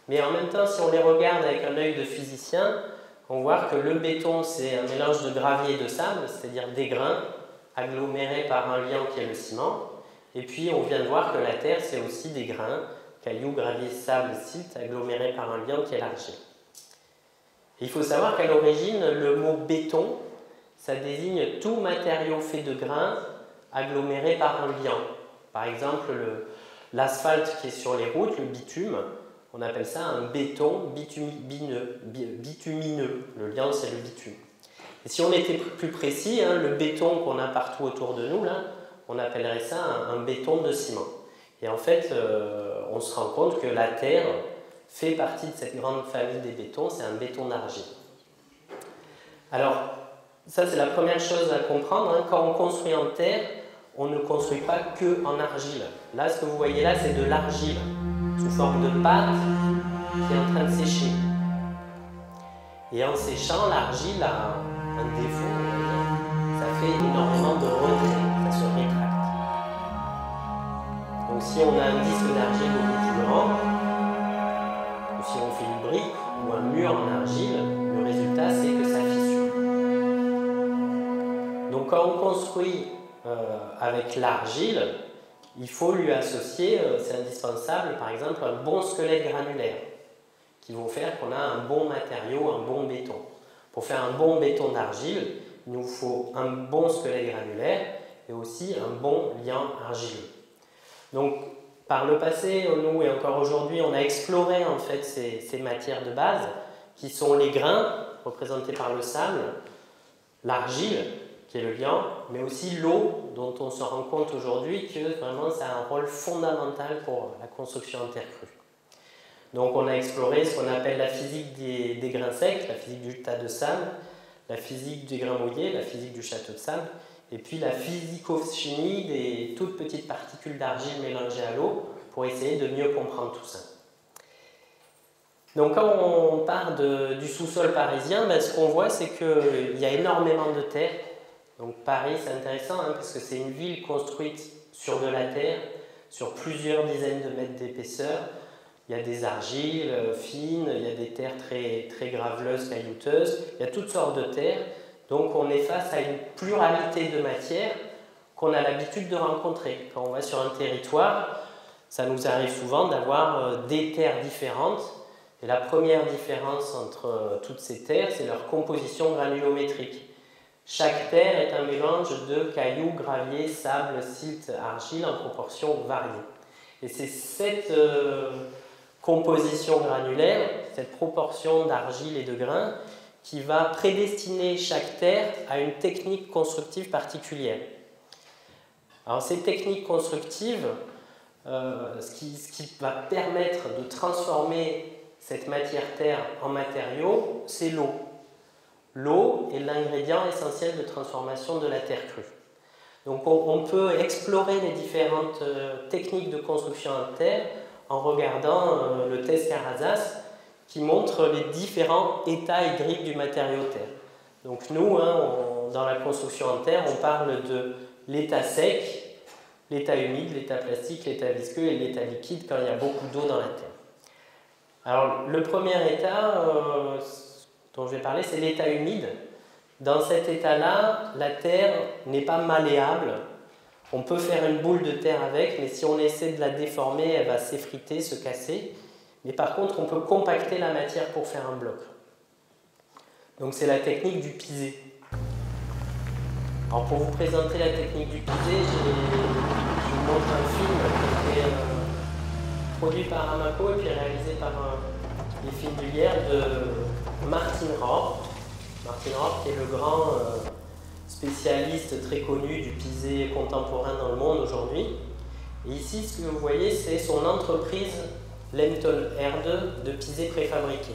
Mais en même temps, si on les regarde avec un œil de physicien, on voit que le béton, c'est un mélange de gravier et de sable, c'est-à-dire des grains agglomérés par un liant qui est le ciment. Et puis, on vient de voir que la terre, c'est aussi des grains, cailloux, gravier, sable, silt, agglomérés par un liant qui est l'argile. Il faut savoir qu'à l'origine, le mot béton, ça désigne tout matériau fait de grains agglomérés par un liant. Par exemple, l'asphalte qui est sur les routes, le bitume, on appelle ça un béton bitumineux. Le liant, c'est le bitume. Et si on était plus précis, le béton qu'on a partout autour de nous, là, on appellerait ça un béton de ciment. Et en fait, on se rend compte que la terre fait partie de cette grande famille des bétons, c'est un béton d'argile. Alors, ça c'est la première chose à comprendre, quand on construit en terre, on ne construit pas que en argile. Là, ce que vous voyez là, c'est de l'argile, sous forme de pâte, qui est en train de sécher. Et en séchant, l'argile a un défaut, ça fait énormément de retrait, ça se rétracte. Donc si on a un disque d'argile beaucoup plus grand, ou si on fait une brique ou un mur en argile, le résultat c'est que ça fissure. Donc quand on construit avec l'argile, il faut lui associer, c'est indispensable, par exemple un bon squelette granulaire, qui vont faire qu'on a un bon matériau, un bon béton. Pour faire un bon béton d'argile, il nous faut un bon squelette granulaire et aussi un bon liant argileux. Donc, par le passé, nous et encore aujourd'hui, on a exploré en fait ces matières de base qui sont les grains représentés par le sable, l'argile qui est le liant, mais aussi l'eau dont on se rend compte aujourd'hui que vraiment ça a un rôle fondamental pour la construction en terre crue. Donc on a exploré ce qu'on appelle la physique des grains secs, la physique du tas de sable, la physique des grains mouillés, la physique du château de sable, et puis la physico-chimie des toutes petites particules d'argile mélangées à l'eau pour essayer de mieux comprendre tout ça. Donc quand on part du sous-sol parisien, ce qu'on voit c'est qu'il y a énormément de terre. Donc Paris c'est intéressant parce que c'est une ville construite sur de la terre, sur plusieurs dizaines de mètres d'épaisseur. Il y a des argiles fines, il y a des terres très, très graveleuses, caillouteuses, il y a toutes sortes de terres. Donc on est face à une pluralité de matières qu'on a l'habitude de rencontrer. Quand on va sur un territoire, ça nous arrive souvent d'avoir des terres différentes. Et la première différence entre toutes ces terres, c'est leur composition granulométrique. Chaque terre est un mélange de cailloux, gravier, sable, silt, argile en proportions variées. Et c'est cette composition granulaire, cette proportion d'argile et de grains, qui va prédestiner chaque terre à une technique constructive particulière. Alors ces techniques constructives, ce qui va permettre de transformer cette matière-terre en matériaux, c'est l'eau. L'eau est l'ingrédient essentiel de transformation de la terre crue. Donc on peut explorer les différentes techniques de construction en terre en regardant le test Carrazas qui montre les différents états hydriques du matériau terre. Donc nous, dans la construction en terre, on parle de l'état sec, l'état humide, l'état plastique, l'état visqueux et l'état liquide quand il y a beaucoup d'eau dans la terre. Alors le premier état dont je vais parler, c'est l'état humide. Dans cet état-là, la terre n'est pas malléable. On peut faire une boule de terre avec, mais si on essaie de la déformer, elle va s'effriter, se casser. Mais par contre, on peut compacter la matière pour faire un bloc. Donc c'est la technique du pisé. Alors pour vous présenter la technique du pisé, je vous montre un film qui est produit par Amaco et puis réalisé par les films d'Hulière de Martin Rohr. Martin Roth, qui est le grand spécialiste très connu du pisé contemporain dans le monde aujourd'hui. Et ici, ce que vous voyez, c'est son entreprise Lenton R2 de pisé préfabriqué.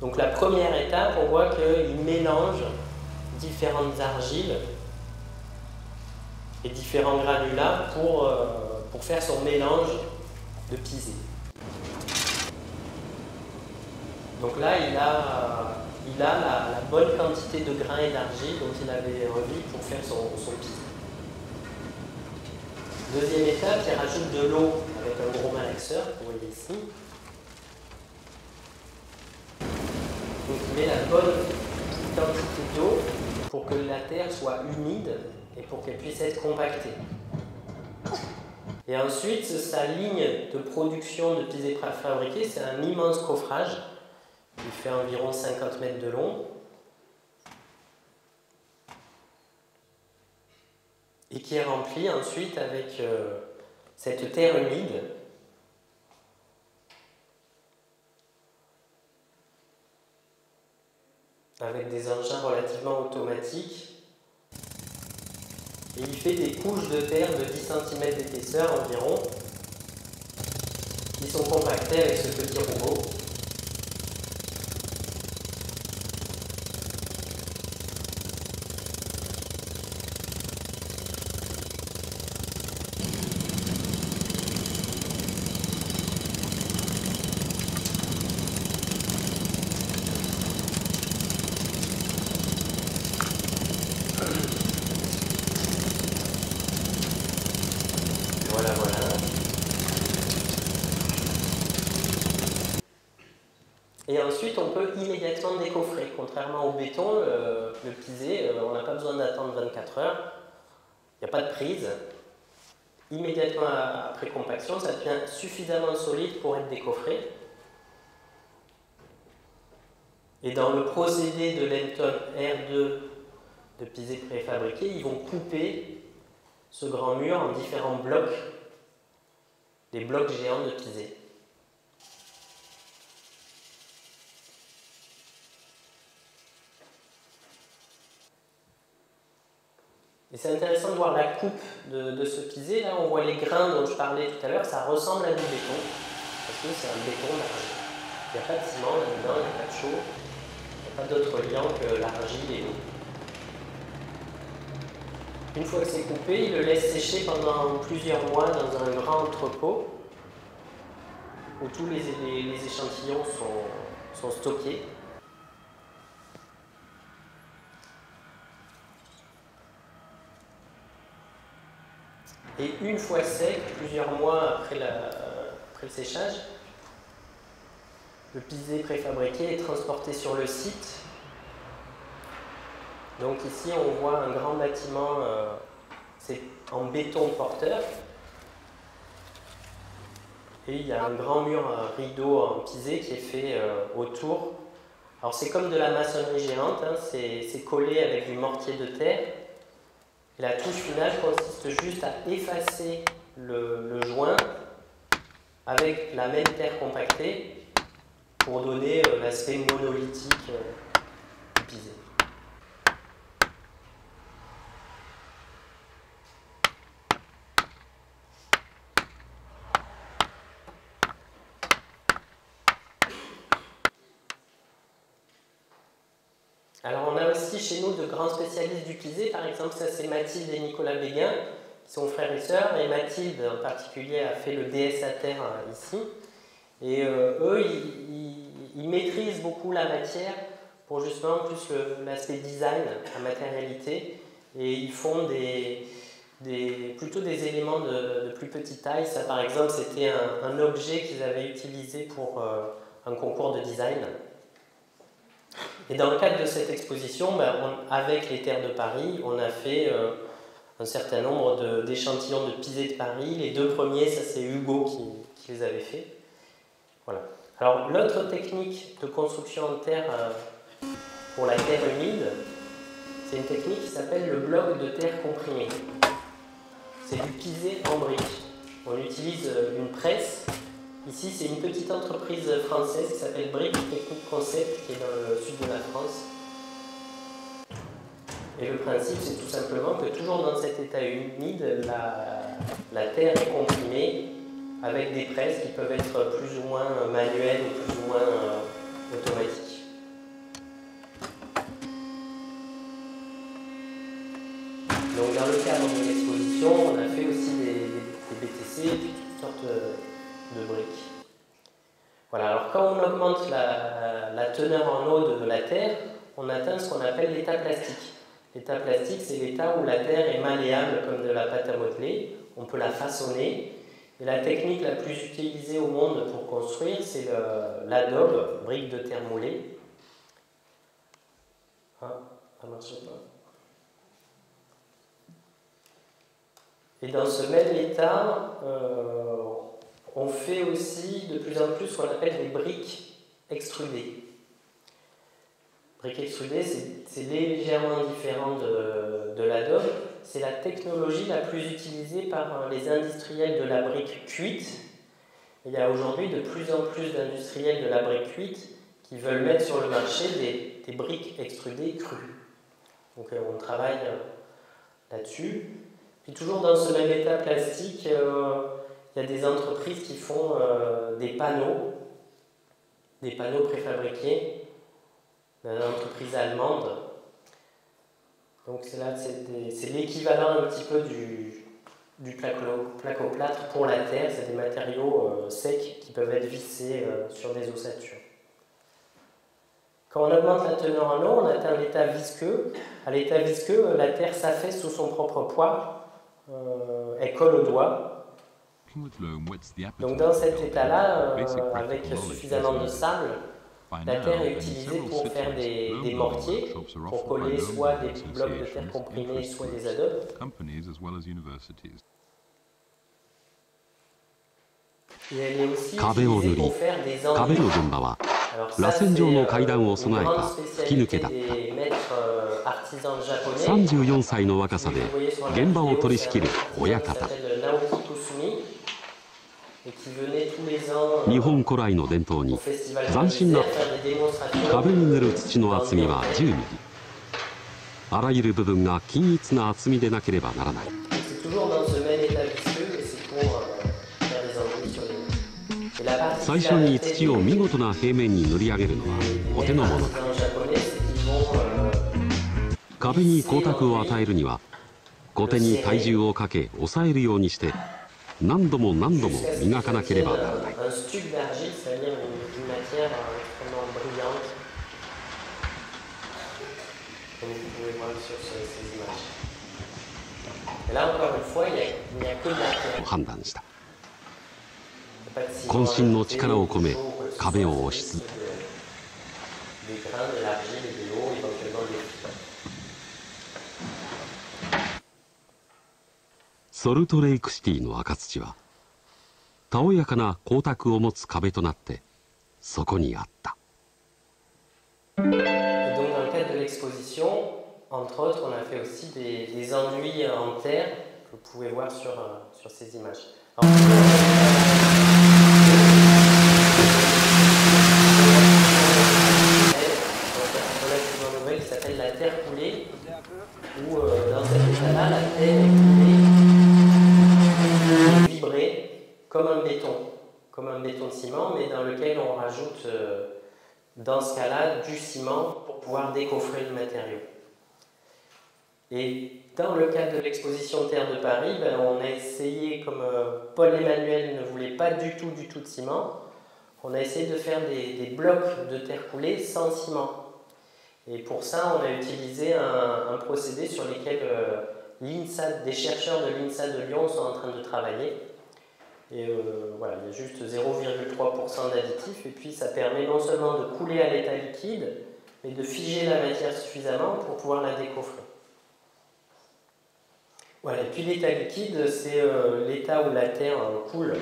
Donc la première étape, on voit qu'il mélange différentes argiles et différents granulats pour faire son mélange de pisé. Donc là, il a la bonne quantité de grains et d'argile dont il avait envie pour faire son pisé. Deuxième étape, il rajoute de l'eau avec un gros malaxeur, vous voyez ici. Donc il met la bonne quantité d'eau pour que la terre soit humide et pour qu'elle puisse être compactée. Et ensuite, sa ligne de production de pisé préfabriqué, c'est un immense coffrage qui fait environ 50 mètres de long et qui est rempli ensuite avec cette terre humide avec des engins relativement automatiques. Et il fait des couches de terre de 10 cm d'épaisseur environ qui sont compactées avec ce petit robot. Voilà. Et ensuite, on peut immédiatement décoffrer. Contrairement au béton, le pisé, on n'a pas besoin d'attendre 24 heures. Il n'y a pas de prise. Immédiatement après compaction, ça devient suffisamment solide pour être décoffré. Et dans le procédé de Lenton R2 de pisé préfabriqué, ils vont couper ce grand mur en différents blocs, des blocs géants de pisé. Et c'est intéressant de voir la coupe de ce pisé. Là, on voit les grains dont je parlais tout à l'heure, ça ressemble à du béton, parce que c'est un béton d'argile. Il n'y a pas de ciment là-dedans, il n'y a pas de chaux, il n'y a pas d'autre liant que l'argile et l'eau. Une fois que c'est coupé, il le laisse sécher pendant plusieurs mois dans un grand entrepôt où tous les échantillons sont stockés. Et une fois sec, plusieurs mois après le séchage, le pisé préfabriqué est transporté sur le site. Donc ici, on voit un grand bâtiment, c'est en béton porteur. Et il y a un grand mur rideau en pisé qui est fait autour. Alors c'est comme de la maçonnerie géante, hein, c'est collé avec du mortier de terre. Et la touche finale consiste juste à effacer le joint avec la même terre compactée pour donner l'aspect monolithique du pisé. Alors on a aussi chez nous de grands spécialistes du pisé, par exemple ça c'est Mathilde et Nicolas Béguin, qui sont frères et sœurs, et Mathilde en particulier a fait le DS à terre ici, et eux ils maîtrisent beaucoup la matière pour justement plus l'aspect design, la matérialité, et ils font plutôt des éléments de plus petite taille. Ça par exemple c'était un objet qu'ils avaient utilisé pour un concours de design. Et dans le cadre de cette exposition, avec les Terres de Paris, on a fait un certain nombre d'échantillons de pisé de Paris. Les deux premiers, ça c'est Hugo qui les avait fait. Voilà. Alors l'autre technique de construction en terre pour la terre humide, c'est une technique qui s'appelle le bloc de terre comprimé. C'est du pisé en briques. On utilise une presse. Ici, c'est une petite entreprise française qui s'appelle Brick Technique Concept, qui est dans le sud de la France. Et le principe, c'est tout simplement que toujours dans cet état humide, la terre est comprimée avec des presses qui peuvent être plus ou moins manuelles ou plus ou moins automatiques. Donc dans le cadre de l'exposition, on a fait aussi des BTC et puis toutes sortes de briques. Voilà, alors quand on augmente la teneur en eau de la terre, on atteint ce qu'on appelle l'état plastique. L'état plastique, c'est l'état où la terre est malléable comme de la pâte à modeler. On peut la façonner. Et la technique la plus utilisée au monde pour construire, c'est l'adobe, brique de terre moulée. Ah, ça ne marche pas. Et dans ce même état, on fait aussi de plus en plus ce qu'on appelle des briques extrudées. Briques extrudées, c'est légèrement différent de l'adobe. C'est la technologie la plus utilisée par les industriels de la brique cuite. Il y a aujourd'hui de plus en plus d'industriels de la brique cuite qui veulent mettre sur le marché des briques extrudées crues. Donc on travaille là-dessus. Puis toujours dans ce même état plastique, il y a des entreprises qui font des panneaux préfabriqués d'entreprises allemandes. Donc c'est l'équivalent un petit peu du placo-plâtre pour la terre. C'est des matériaux secs qui peuvent être vissés sur des ossatures. Quand on augmente la teneur en eau, on atteint l'état visqueux. À l'état visqueux, la terre s'affaisse sous son propre poids, elle colle au doigt. Donc dans cet état-là, avec suffisamment de sable, la terre est utilisée pour faire des mortiers, pour coller soit des blocs de terre comprimés, soit des adobes. Et elle est aussi utilisée pour faire des enduits. Alors ça, c'est une grande spécialité des maîtres artisans japonais. 34歳の若さで現場を取り仕切る親方。日本古来の伝統に斬新な壁に塗る土の厚みは10ミリ。あらゆる部分が均一な厚みでなければならない。最初に土を見事な平面に塗り上げるのはお手の物だ。壁に光沢を与えるにはコテに体重をかけ押さえるようにして何度も何度も磨かなければならない。と判断した。渾身の力を込め壁を押し続けソルトレイクシティの赤土はたおやかな光沢を持つ壁となってそこにあった。Donc dans le cadre de l'exposition, entre autres, on a fait aussi des enduits en terre que vous pouvez voir sur ces images. Alors, qui s'appelle la terre coulée, où dans cet état-là, la terre est coulée, vibrée comme un béton de ciment, mais dans lequel on rajoute, dans ce cas-là, du ciment pour pouvoir décoffrer le matériau. Et dans le cadre de l'exposition Terre de Paris, on a essayé, comme Paul Emmanuel ne voulait pas du tout de ciment, on a essayé de faire des blocs de terre coulée sans ciment. Et pour ça, on a utilisé un procédé sur lequel des chercheurs de l'INSA de Lyon sont en train de travailler. Et voilà, il y a juste 0,3% d'additifs, et puis ça permet non seulement de couler à l'état liquide, mais de figer la matière suffisamment pour pouvoir la décoffrer. Voilà, et puis l'état liquide, c'est l'état où la terre coule.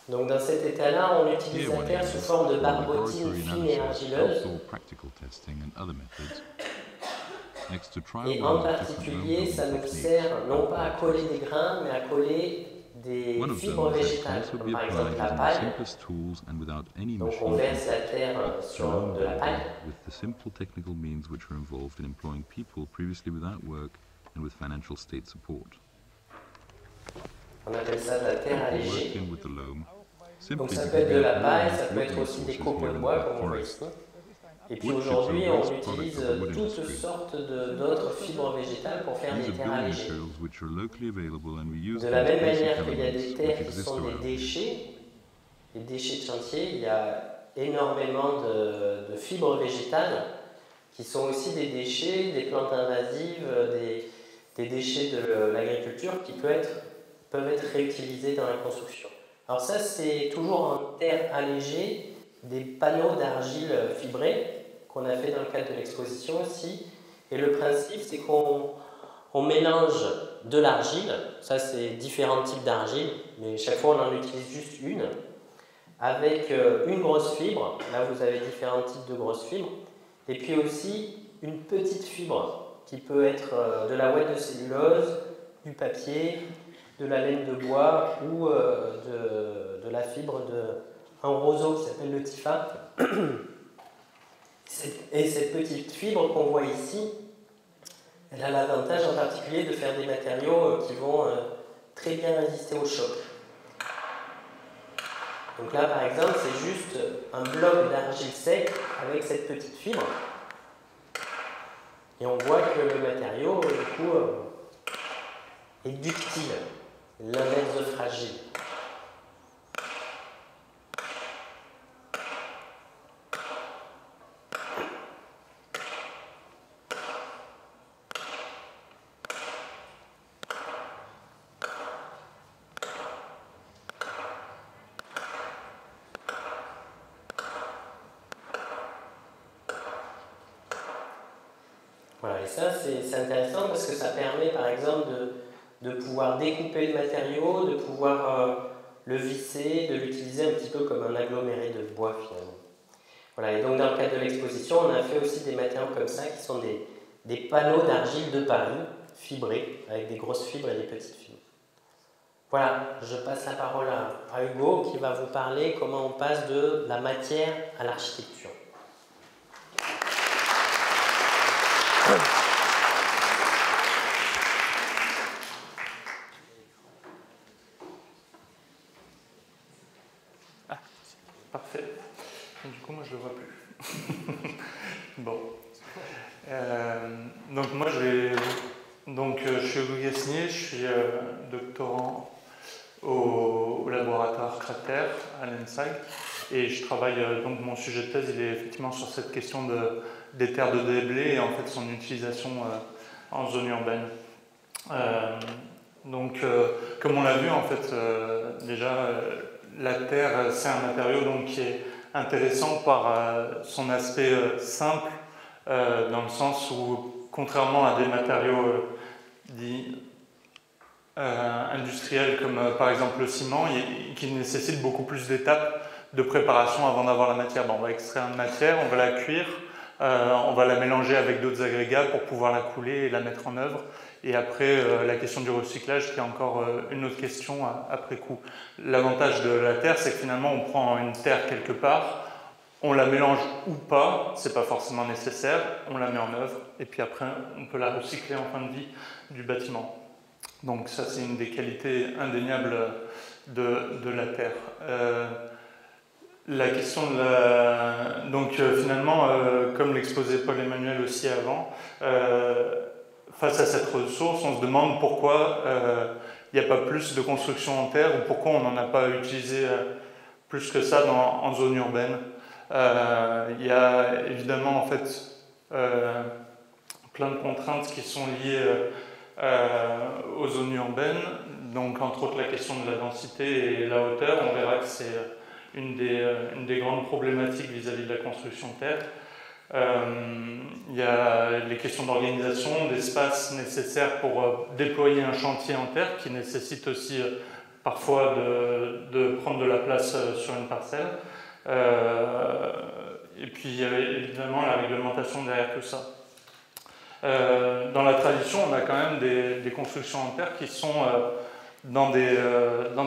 Donc dans cet état-là, on utilise la terre sous forme de barbotine fine et argileuse. Et en particulier, ça nous sert non pas à coller des grains, mais à coller des fibres végétales, comme par exemple la paille. Donc on verse la terre sur de la paille. On appelle ça de la terre allégée. Donc ça peut être de la paille, ça peut être aussi des copeaux de bois, comme on voit ici. Et puis aujourd'hui, on utilise toutes sortes d'autres fibres végétales pour faire des terres allégées. De la même manière qu'il y a des terres qui sont des déchets de chantier, il y a énormément de fibres végétales qui sont aussi des déchets, des plantes invasives, des déchets de l'agriculture qui peuvent être réutilisés dans la construction. Alors ça, c'est toujours en terre allégée, des panneaux d'argile fibrés qu'on a fait dans le cadre de l'exposition aussi. Et le principe, c'est qu'on mélange de l'argile, ça c'est différents types d'argile, mais chaque fois on en utilise juste une, avec une grosse fibre, là vous avez différents types de grosses fibres, et puis aussi une petite fibre qui peut être de la ouate de cellulose, du papier, de la laine de bois ou de la fibre d'un roseau qui s'appelle le tifa. Et cette petite fibre qu'on voit ici, elle a l'avantage en particulier de faire des matériaux qui vont très bien résister au choc. Donc là par exemple c'est juste un bloc d'argile sec avec cette petite fibre. Et on voit que le matériau du coup est ductile, l'inverse de fragile. Voilà, et ça c'est intéressant parce que ça permet par exemple de pouvoir découper le matériau, de pouvoir le visser, de l'utiliser un petit peu comme un aggloméré de bois finalement. Voilà, et donc dans le cadre de l'exposition, on a fait aussi des matériaux comme ça qui sont des panneaux d'argile de Paris, fibrés, avec des grosses fibres et des petites fibres. Voilà, je passe la parole à Hugo qui va vous parler comment on passe de la matière à l'architecture. Ah, parfait. Du coup, moi, je ne le vois plus. Bon. Donc, moi, je suis Hugo Gasnier, je suis doctorant au laboratoire Cratère à l'ENSAG. Et je travaille, donc mon sujet de thèse, il est effectivement sur cette question des terres de déblai et en fait son utilisation en zone urbaine. Comme on l'a vu, en fait, déjà, la terre, c'est un matériau donc, qui est intéressant par son aspect simple, dans le sens où, contrairement à des matériaux dits industriels comme par exemple le ciment, qui nécessitent beaucoup plus d'étapes de préparation avant d'avoir la matière. On va extraire une matière, on va la cuire, on va la mélanger avec d'autres agrégats pour pouvoir la couler et la mettre en œuvre. Et après, la question du recyclage qui est encore une autre question après coup. L'avantage de la terre, c'est que finalement, on prend une terre quelque part, on la mélange ou pas, c'est pas forcément nécessaire, on la met en œuvre et puis après, on peut la recycler en fin de vie du bâtiment. Donc ça, c'est une des qualités indéniables de la terre. La question de la... Donc finalement, comme l'exposait Paul-Emmanuel aussi avant, face à cette ressource, on se demande pourquoi il n'y a pas plus de construction en terre ou pourquoi on n'en a pas utilisé plus que ça en zone urbaine. Il y a évidemment en fait plein de contraintes qui sont liées aux zones urbaines, donc entre autres la question de la densité et la hauteur. On verra que c'est une des grandes problématiques vis-à-vis de la construction de terre. Il y a les questions d'organisation, d'espace nécessaire pour déployer un chantier en terre qui nécessite aussi parfois de prendre de la place sur une parcelle. Et puis il y a évidemment la réglementation derrière tout ça. Dans la tradition, on a quand même des constructions en terre qui sont dans des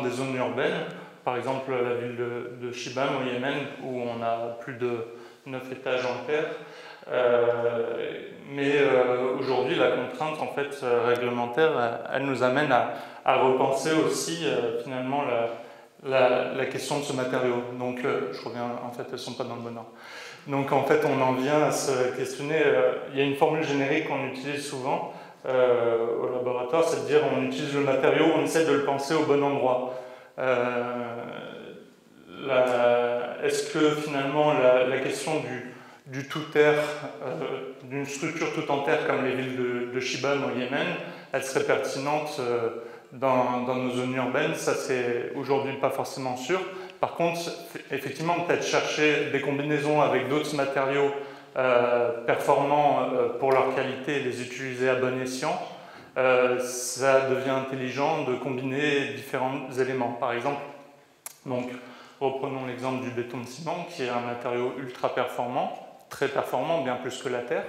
zones urbaines. Par exemple, la ville de Shibam au Yémen, où on a plus de 9 étages en terre. Mais aujourd'hui, la contrainte en fait, réglementaire, elle nous amène à repenser aussi finalement la question de ce matériau. Donc, je reviens, en fait, elles ne sont pas dans le bon ordre. Donc, en fait, on en vient à se questionner. Il y a une formule générique qu'on utilise souvent au laboratoire, c'est de dire on utilise le matériau, on essaie de le penser au bon endroit. Est-ce que finalement la question du tout terre, d'une structure tout en terre comme les villes de Shibam au Yémen, elle serait pertinente dans nos zones urbaines? Ça, c'est aujourd'hui pas forcément sûr. Par contre, effectivement, peut-être chercher des combinaisons avec d'autres matériaux performants pour leur qualité et les utiliser à bon escient, ça devient intelligent de combiner différents éléments. Par exemple, donc, reprenons l'exemple du béton de ciment, qui est un matériau ultra performant, très performant, bien plus que la terre.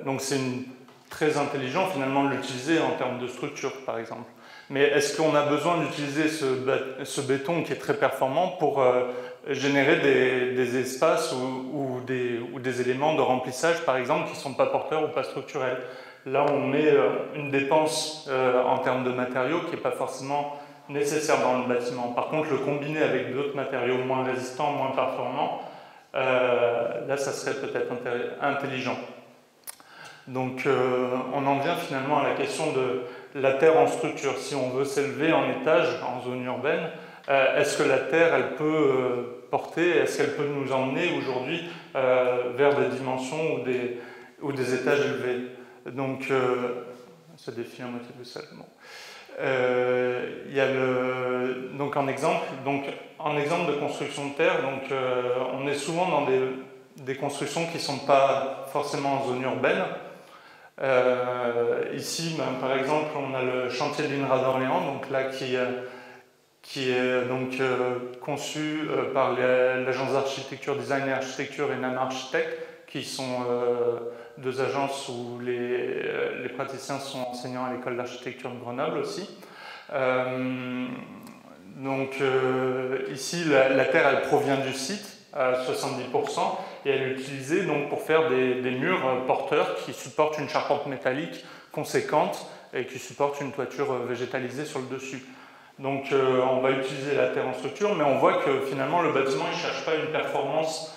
Donc c'est très intelligent finalement de l'utiliser en termes de structure, par exemple. Mais est-ce qu'on a besoin d'utiliser ce béton qui est très performant pour générer des espaces ou des éléments de remplissage, par exemple, qui ne sont pas porteurs ou pas structurels? Là, on met une dépense en termes de matériaux qui n'est pas forcément nécessaire dans le bâtiment. Par contre, le combiner avec d'autres matériaux moins résistants, moins performants, là, ça serait peut-être intelligent. Donc, on en vient finalement à la question de la terre en structure. Si on veut s'élever en étage, en zone urbaine, est-ce que la terre, elle peut porter, est-ce qu'elle peut nous emmener aujourd'hui vers des dimensions ou des étages élevés? Donc, ça défie un motif de salle. Bon. Il y a donc en exemple de construction de terre, donc, on est souvent dans des constructions qui ne sont pas forcément en zone urbaine. Ici, ben, par exemple, on a le chantier de l'INRA d'Orléans, donc là qui est donc conçu par l'agence d'architecture, design et architecture et NAM Architect, qui sont deux agences où les praticiens sont enseignants à l'école d'architecture de Grenoble aussi. Donc ici, la terre, elle provient du site à 70% et elle est utilisée donc, pour faire des murs porteurs qui supportent une charpente métallique conséquente et qui supportent une toiture végétalisée sur le dessus. Donc on va utiliser la terre en structure, mais on voit que finalement le bâtiment ne cherche pas une performance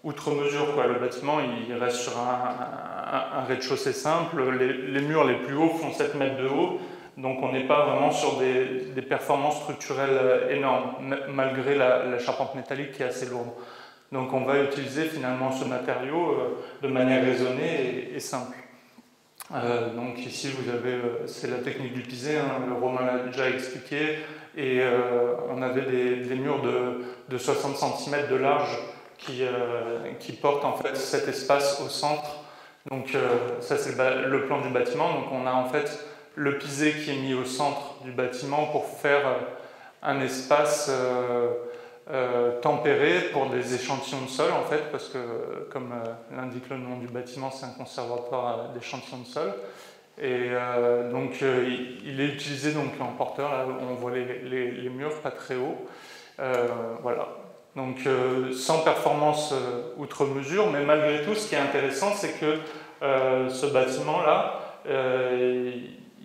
outre mesure, quoi. Le bâtiment il reste sur un rez-de-chaussée simple, les murs les plus hauts font 7 mètres de haut, donc on n'est pas vraiment sur des performances structurelles énormes, malgré la charpente métallique qui est assez lourde. Donc on va utiliser finalement ce matériau de manière raisonnée et simple. Donc ici vous avez, c'est la technique du pisé, hein, le Romain l'a déjà expliqué, et on avait des murs de 60 cm de large qui portent en fait cet espace au centre. Donc ça c'est le plan du bâtiment, donc on a en fait le pisé qui est mis au centre du bâtiment pour faire un espace tempéré pour des échantillons de sol en fait, parce que comme l'indique le nom du bâtiment, c'est un conservatoire d'échantillons de sol. Et donc il est utilisé donc en porteur, là on voit les murs pas très hauts. Voilà. Donc sans performance outre mesure, mais malgré tout ce qui est intéressant c'est que ce bâtiment là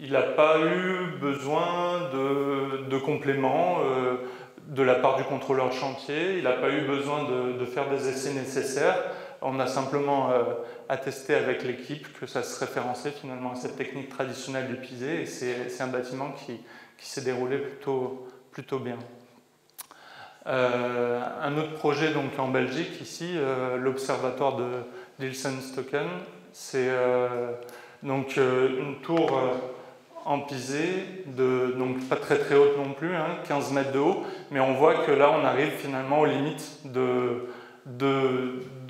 il n'a pas eu besoin de compléments de la part du contrôleur de chantier, il n'a pas eu besoin de faire des essais nécessaires. On a simplement attesté avec l'équipe que ça se référençait finalement à cette technique traditionnelle du pisé, et c'est un bâtiment qui s'est déroulé plutôt bien. Un autre projet donc en Belgique ici, l'observatoire de Dilsenstocken, c'est donc une tour en pisé, donc pas très très haute non plus, hein, 15 mètres de haut, mais on voit que là on arrive finalement aux limites de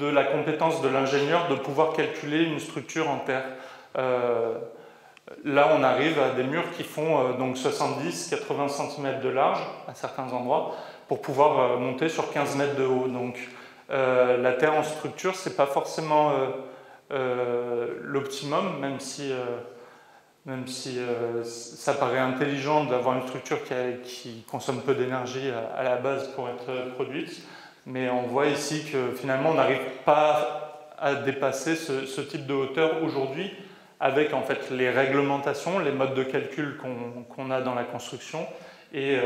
la compétence de l'ingénieur de pouvoir calculer une structure en terre. Là on arrive à des murs qui font donc 70-80 cm de large à certains endroits pour pouvoir monter sur 15 mètres de haut. Donc la terre en structure c'est pas forcément l'optimum, même même si ça paraît intelligent d'avoir une structure qui consomme peu d'énergie à la base pour être produite. Mais on voit ici que finalement on n'arrive pas à dépasser ce type de hauteur aujourd'hui avec en fait les réglementations, les modes de calcul qu'on a dans la construction, et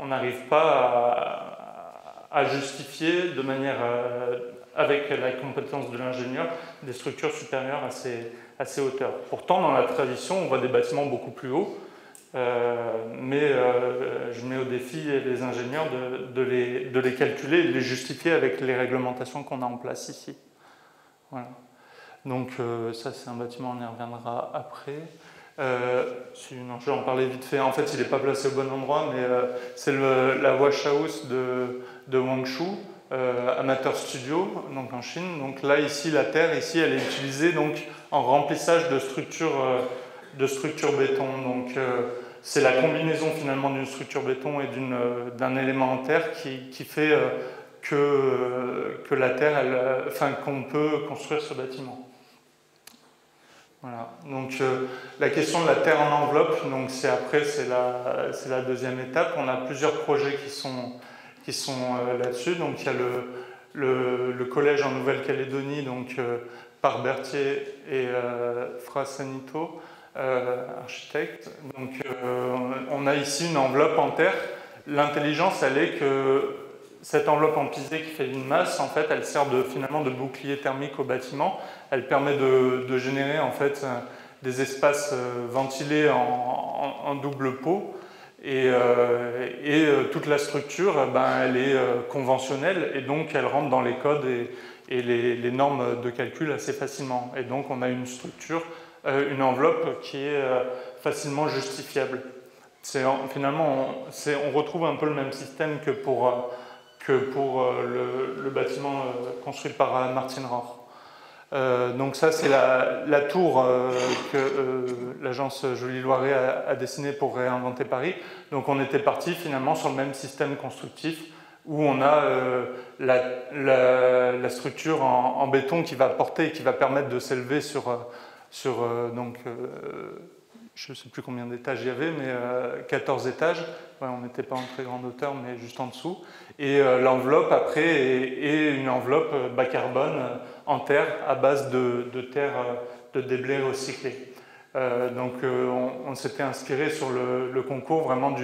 on n'arrive pas à justifier de manière, avec la compétence de l'ingénieur, des structures supérieures à ces hauteurs. Pourtant, dans la tradition, on voit des bâtiments beaucoup plus hauts, mais je mets au défi les ingénieurs de les calculer et de les justifier avec les réglementations qu'on a en place ici. Voilà. Donc ça, c'est un bâtiment, on y reviendra après. Non, je vais en parler vite fait. En fait, il n'est pas placé au bon endroit, mais c'est la wash house de Wangshu, Amateur Studio, donc en Chine. Donc là, ici, la terre, ici, elle est utilisée donc, en remplissage de structures béton. Donc c'est la combinaison finalement d'une structure béton et d'un élément en terre qui fait que la terre, qu'on peut construire ce bâtiment. Voilà. Donc la question de la terre en enveloppe, donc c'est la deuxième étape. On a plusieurs projets qui sont là-dessus. Donc il y a le collège en Nouvelle-Calédonie, donc par Berthier et Fra Sanito, architecte. Donc on a ici une enveloppe en terre. L'intelligence, elle est que cette enveloppe en pisé qui fait une masse, en fait, elle sert finalement de bouclier thermique au bâtiment. Elle permet de générer en fait des espaces ventilés en double pot. Et toute la structure, elle est conventionnelle et donc elle rentre dans les codes et les normes de calcul assez facilement. Et donc on a une structure, une enveloppe qui est facilement justifiable. Finalement, on retrouve un peu le même système que pour le bâtiment construit par Martin Rohr. Donc ça, c'est la tour que l'agence Joly Loiret a dessinée pour réinventer Paris. Donc on était parti finalement sur le même système constructif où on a la structure en béton qui va porter, qui va permettre de s'élever sur je ne sais plus combien d'étages il y avait, mais 14 étages. Ouais, on n'était pas en très grande hauteur, mais juste en dessous. Et l'enveloppe, après, est une enveloppe bas carbone en terre, à base de terre de déblai recyclé. Donc, on s'était inspiré sur le concours vraiment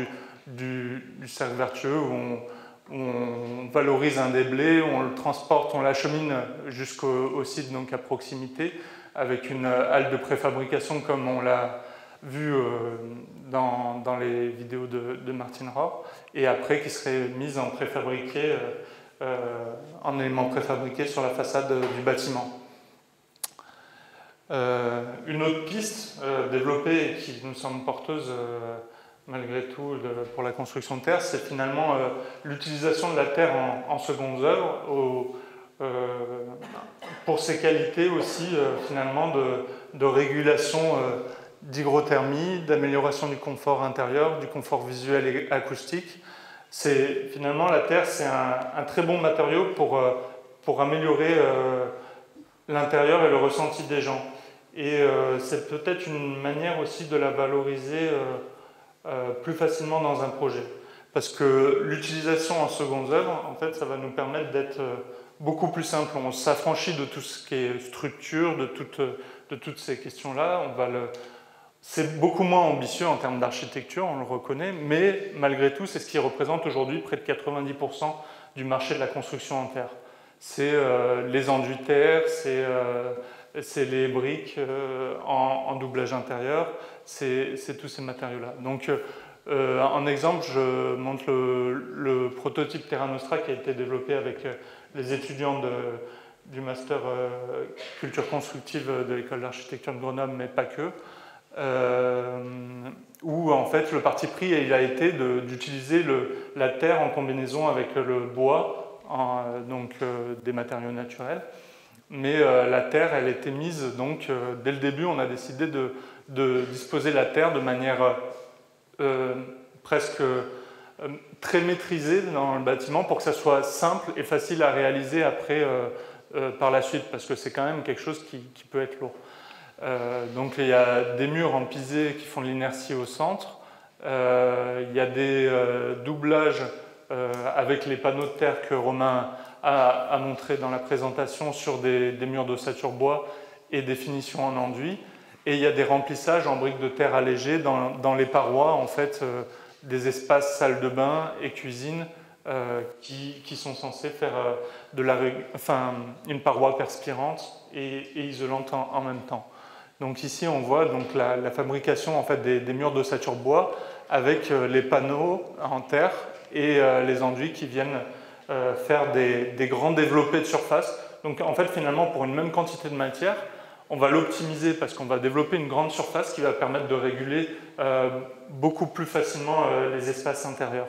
du cercle vertueux, où on valorise un déblai, on le transporte, on l'achemine jusqu'au site, donc à proximité, avec une halle de préfabrication comme on l'a vu dans les vidéos de Martin Rohr, et après qui serait mise en préfabriqué, en éléments préfabriqués sur la façade du bâtiment. Une autre piste développée et qui nous semble porteuse malgré tout pour la construction de terre, c'est finalement l'utilisation de la terre en secondes œuvres pour ses qualités aussi finalement de régulation d'hygrothermie, d'amélioration du confort intérieur, du confort visuel et acoustique. Finalement, la terre, c'est un très bon matériau pour améliorer l'intérieur et le ressenti des gens. Et c'est peut-être une manière aussi de la valoriser plus facilement dans un projet. Parce que l'utilisation en secondes œuvres, en fait, ça va nous permettre d'être beaucoup plus simple. On s'affranchit de tout ce qui est structure, de toutes ces questions-là. C'est beaucoup moins ambitieux en termes d'architecture, on le reconnaît, mais malgré tout, c'est ce qui représente aujourd'hui près de 90% du marché de la construction en terre. C'est les enduits terre, c'est les briques en doublage intérieur, c'est tous ces matériaux-là. Donc, en exemple, je montre le prototype Terra Nostra qui a été développé avec les étudiants du master culture constructive de l'école d'architecture de Grenoble, mais pas que. Où en fait le parti pris il a été d'utiliser la terre en combinaison avec le bois, donc des matériaux naturels. Mais la terre, elle était mise, donc dès le début on a décidé de disposer la terre de manière presque très maîtrisée dans le bâtiment pour que ça soit simple et facile à réaliser après par la suite, parce que c'est quand même quelque chose qui peut être lourd. Donc il y a des murs en pisé qui font de l'inertie au centre. Il y a des doublages avec les panneaux de terre que Romain a montré dans la présentation sur des murs d'ossature bois et des finitions en enduit. Et il y a des remplissages en briques de terre allégées dans les parois, en fait, des espaces salle de bain et cuisine qui sont censés faire une paroi perspirante et isolante en même temps. Donc ici, on voit donc la fabrication en fait, des murs d'ossature bois avec les panneaux en terre et les enduits qui viennent faire des grands développés de surface. Donc en fait, finalement, pour une même quantité de matière, on va l'optimiser parce qu'on va développer une grande surface qui va permettre de réguler beaucoup plus facilement les espaces intérieurs.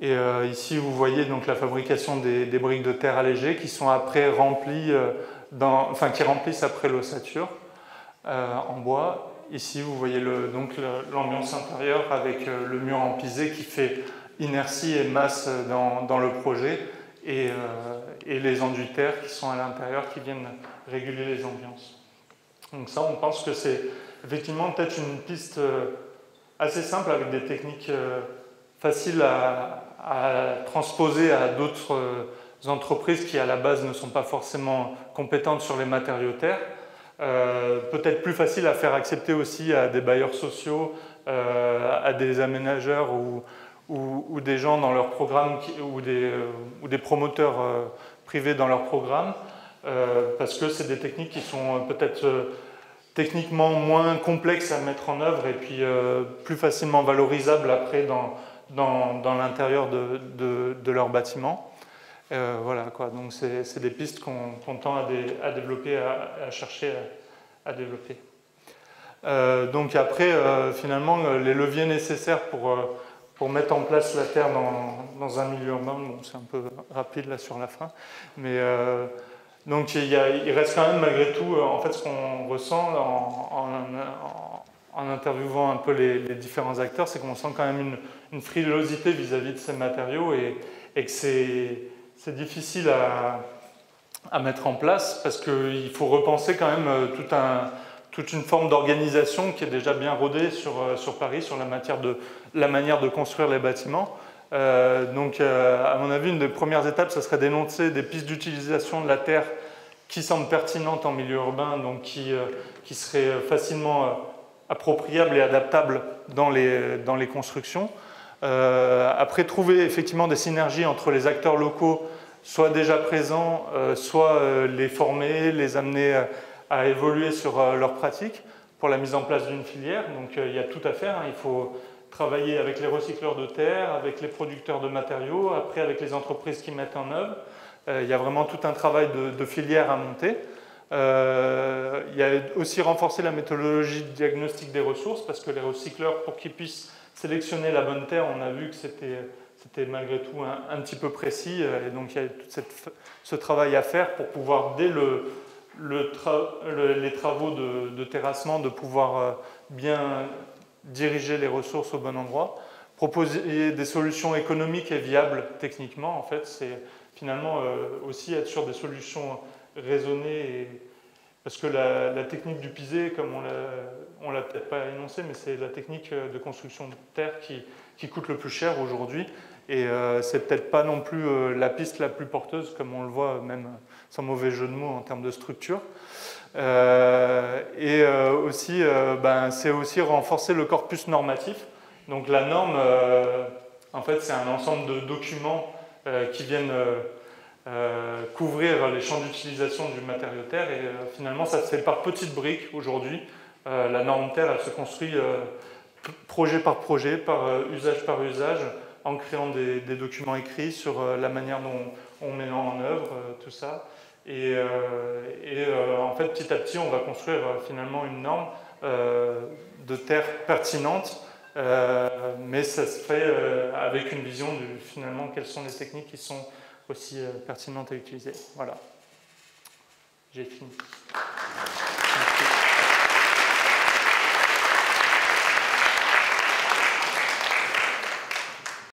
Et ici, vous voyez donc la fabrication des briques de terre allégées qui sont après remplies, qui remplissent après l'ossature en bois. Ici, vous voyez l'ambiance intérieure avec le mur en pisé qui fait inertie et masse dans le projet et les enduits de terre qui sont à l'intérieur qui viennent réguler les ambiances. Donc ça, on pense que c'est effectivement peut-être une piste assez simple avec des techniques faciles à transposer à d'autres entreprises qui à la base ne sont pas forcément compétentes sur les matériaux terre. Peut-être plus facile à faire accepter aussi à des bailleurs sociaux, à des aménageurs ou des gens dans leur programme ou des promoteurs privés dans leur programme, parce que c'est des techniques qui sont peut-être techniquement moins complexes à mettre en œuvre et puis plus facilement valorisables après dans l'intérieur de leur bâtiment. Voilà quoi, donc c'est des pistes qu'on tend à développer, à chercher à développer. Donc après, finalement, les leviers nécessaires pour mettre en place la terre dans un milieu urbain, bon, c'est un peu rapide là sur la fin, mais donc il reste quand même malgré tout, en fait, ce qu'on ressent en interviewant un peu les différents acteurs, c'est qu'on sent quand même une frilosité vis-à-vis de ces matériaux et que c'est difficile à mettre en place parce qu'il faut repenser quand même toute une forme d'organisation qui est déjà bien rodée sur Paris, sur la manière de construire les bâtiments. Donc, à mon avis, une des premières étapes, ce serait d'énoncer des pistes d'utilisation de la terre qui semblent pertinentes en milieu urbain, donc qui seraient facilement appropriables et adaptables dans les constructions. Après, trouver effectivement des synergies entre les acteurs locaux, soit déjà présents, soit les former, les amener à évoluer sur leurs pratiques pour la mise en place d'une filière. Donc il y a tout à faire, hein. Il faut travailler avec les recycleurs de terre, avec les producteurs de matériaux, après avec les entreprises qui mettent en œuvre. Il y a vraiment tout un travail de filière à monter. Il y a aussi renforcer la méthodologie de diagnostic des ressources parce que les recycleurs, pour qu'ils puissent sélectionner la bonne terre, on a vu que c'était malgré tout un petit peu précis et donc il y a tout ce travail à faire pour pouvoir, dès les travaux de terrassement, de pouvoir bien diriger les ressources au bon endroit. Proposer des solutions économiques et viables techniquement, en fait, c'est finalement aussi être sur des solutions raisonnées parce que la technique du pisé, comme on l'a peut-être pas énoncé, mais c'est la technique de construction de terre qui coûte le plus cher aujourd'hui. Et c'est peut-être pas non plus la piste la plus porteuse, comme on le voit, même sans mauvais jeu de mots en termes de structure. Aussi, c'est aussi renforcer le corpus normatif. Donc la norme, en fait, c'est un ensemble de documents qui viennent couvrir les champs d'utilisation du matériau terre et finalement ça se fait par petites briques aujourd'hui. La norme terre, elle se construit projet par projet, par usage, en créant des documents écrits sur la manière dont on met en œuvre tout ça. Et en fait, petit à petit, on va construire finalement une norme de terre pertinente, mais ça se fait avec une vision de finalement quelles sont les techniques qui sont aussi pertinentes à utiliser. Voilà. J'ai fini. Merci.